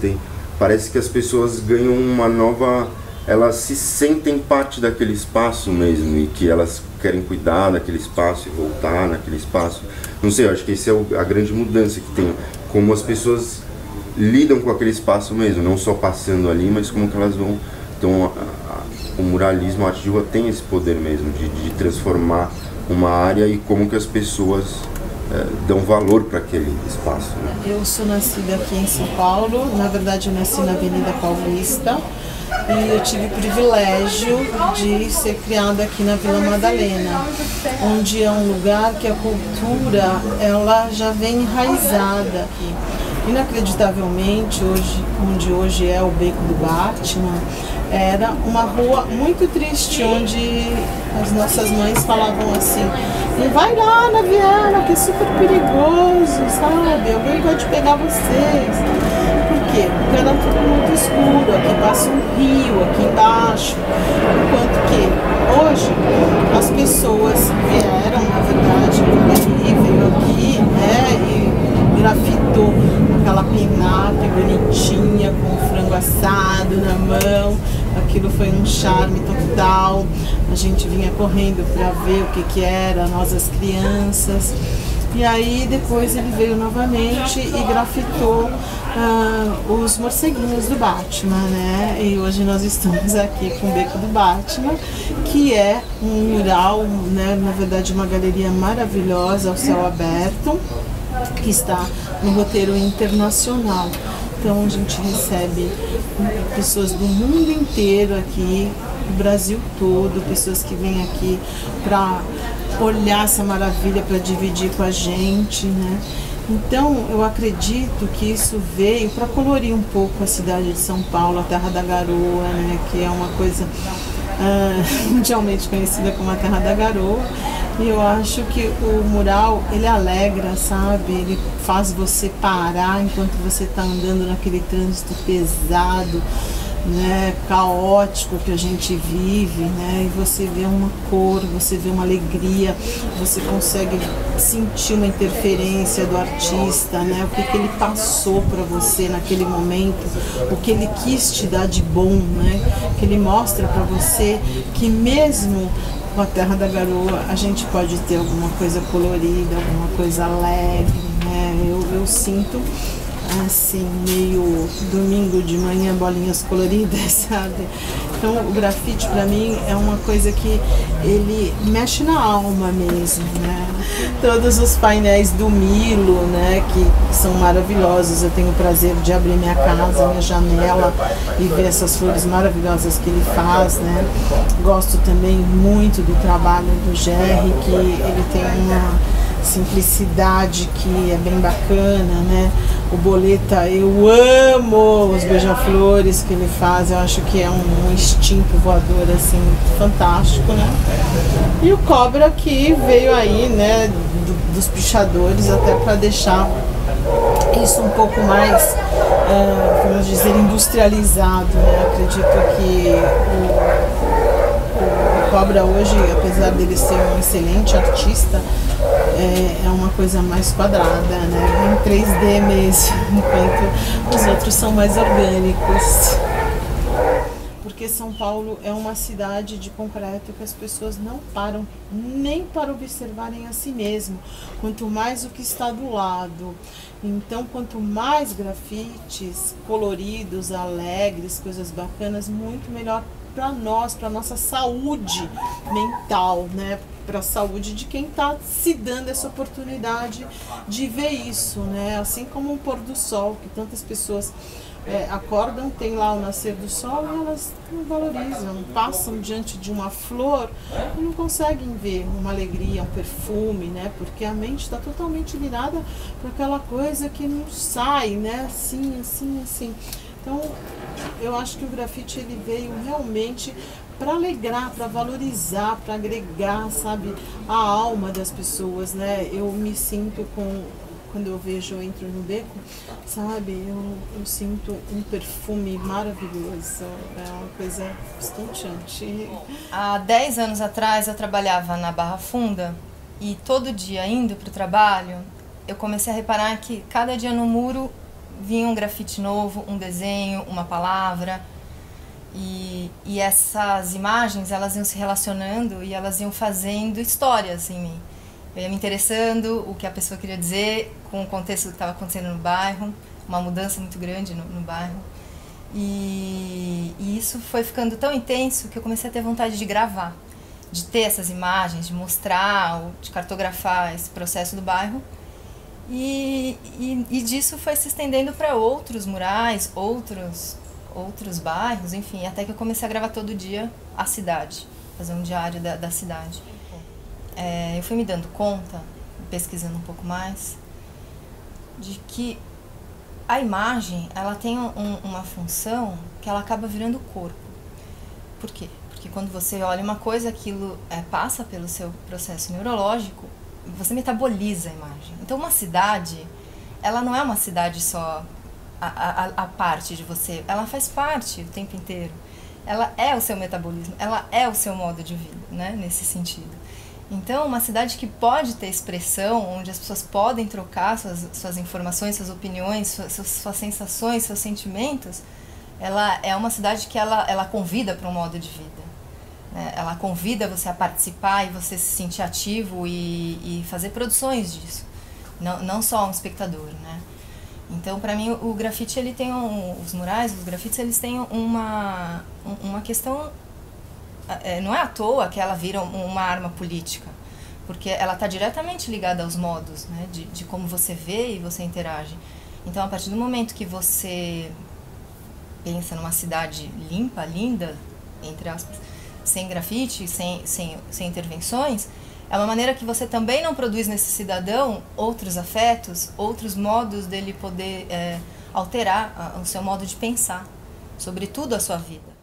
parece que as pessoas ganham uma nova... Elas se sentem parte daquele espaço mesmo e que elas querem cuidar daquele espaço e voltar naquele espaço. Não sei, eu acho que essa é a grande mudança que tem. Como as pessoas lidam com aquele espaço mesmo, não só passando ali, mas como que elas vão... Então, o muralismo, a arte de rua tem esse poder mesmo de transformar uma área e como que as pessoas dão valor para aquele espaço, né? Eu sou nascida aqui em São Paulo, na verdade eu nasci na Avenida Paulista e eu tive o privilégio de ser criada aqui na Vila Madalena, onde é um lugar que a cultura ela já vem enraizada aqui. Inacreditavelmente, onde hoje é o Beco do Batman, era uma rua muito triste, onde as nossas mães falavam assim: não vai lá na Viana, que é super perigoso, sabe? Alguém pode pegar vocês. Por quê? Porque era tudo muito escuro, aqui passa um rio, aqui embaixo. Enquanto que hoje as pessoas vieram, na verdade, veio aqui, né, e grafitou aquela pinap bonitinha, com frango assado na mão. Aquilo foi um charme total. A gente vinha correndo para ver o que era, nós as crianças. E aí depois ele veio novamente e grafitou os morceguinhos do Batman, né? E hoje nós estamos aqui com o Beco do Batman, que é um mural, né? Na verdade uma galeria maravilhosa ao céu aberto, que está no roteiro internacional. Então a gente recebe pessoas do mundo inteiro aqui, do Brasil todo, pessoas que vêm aqui para olhar essa maravilha, para dividir com a gente, né? Então eu acredito que isso veio para colorir um pouco a cidade de São Paulo, a terra da garoa, né? Que é uma coisa mundialmente conhecida como a terra da garoa. E eu acho que o mural, ele alegra, sabe? Ele faz você parar enquanto você está andando naquele trânsito pesado, né, caótico que a gente vive, né? E você vê uma cor, você vê uma alegria, você consegue sentir uma interferência do artista, né? O que ele passou para você naquele momento, o que ele quis te dar de bom, né? Que ele mostra para você que mesmo com a terra da garoa a gente pode ter alguma coisa colorida, alguma coisa alegre, né? Eu sinto assim, meio domingo de manhã, bolinhas coloridas, sabe? Então o grafite para mim é uma coisa que ele mexe na alma mesmo, né? Todos os painéis do Milo, né, que são maravilhosos. Eu tenho o prazer de abrir minha casa, minha janela e ver essas flores maravilhosas que ele faz, né? Gosto também muito do trabalho do Jerry, que ele tem uma simplicidade que é bem bacana, né? O Boleta, eu amo os beija-flores que ele faz, eu acho que é um instinto voador assim fantástico, né? E o Cobra que veio aí, né, dos pichadores, até para deixar isso um pouco mais, vamos dizer, industrializado, né? Acredito que o Cobra hoje, apesar dele ser um excelente artista, é uma coisa mais quadrada, né? Em 3D mesmo, enquanto os outros são mais orgânicos. Porque São Paulo é uma cidade de concreto que as pessoas não param nem para observarem a si mesmo, quanto mais o que está do lado. Então, quanto mais grafites coloridos, alegres, coisas bacanas, muito melhor para nós, para nossa saúde mental, né? Para a saúde de quem está se dando essa oportunidade de ver isso, né? Assim como um pôr do sol, que tantas pessoas acordam, tem lá o nascer do sol e elas não valorizam, passam diante de uma flor e não conseguem ver uma alegria, um perfume, né? Porque a mente está totalmente virada para aquela coisa que não sai, né? Assim, assim, assim. Então, eu acho que o grafite ele veio realmente para alegrar, para valorizar, para agregar, sabe, a alma das pessoas, né? Eu me sinto quando eu entro no beco, sabe, eu sinto um perfume maravilhoso, é uma coisa estonteante. Há 10 anos atrás eu trabalhava na Barra Funda e todo dia indo para o trabalho, eu comecei a reparar que cada dia no muro vinha um grafite novo, um desenho, uma palavra. E essas imagens, elas iam se relacionando e elas iam fazendo histórias em mim. Eu ia me interessando o que a pessoa queria dizer com o contexto do que estava acontecendo no bairro, uma mudança muito grande no bairro. E isso foi ficando tão intenso que eu comecei a ter vontade de gravar, de ter essas imagens, de mostrar, de cartografar esse processo do bairro. E disso foi se estendendo para outros murais, outros bairros, enfim, até que eu comecei a gravar todo dia a cidade, fazer um diário da cidade. Eu fui me dando conta, pesquisando um pouco mais, de que a imagem, ela tem uma função que ela acaba virando corpo. Por quê? Porque quando você olha uma coisa, aquilo passa pelo seu processo neurológico, você metaboliza a imagem. Então uma cidade, ela não é uma cidade só a parte de você, ela faz parte o tempo inteiro. Ela é o seu metabolismo, ela é o seu modo de vida, né, nesse sentido. Então, uma cidade que pode ter expressão, onde as pessoas podem trocar suas informações, suas opiniões, suas sensações, seus sentimentos, ela é uma cidade que ela convida para um modo de vida, né? Ela convida você a participar e você se sentir ativo e fazer produções disso, não só um espectador, né? Então, para mim, o grafite, ele tem os murais, os grafites, eles têm uma questão. Não é à toa que ela vira uma arma política, porque ela está diretamente ligada aos modos, né, de como você vê e você interage. Então, a partir do momento que você pensa numa cidade limpa, linda, entre aspas, sem grafite, sem intervenções, é uma maneira que você também não produz nesse cidadão outros afetos, outros modos dele poder alterar o seu modo de pensar, sobretudo a sua vida.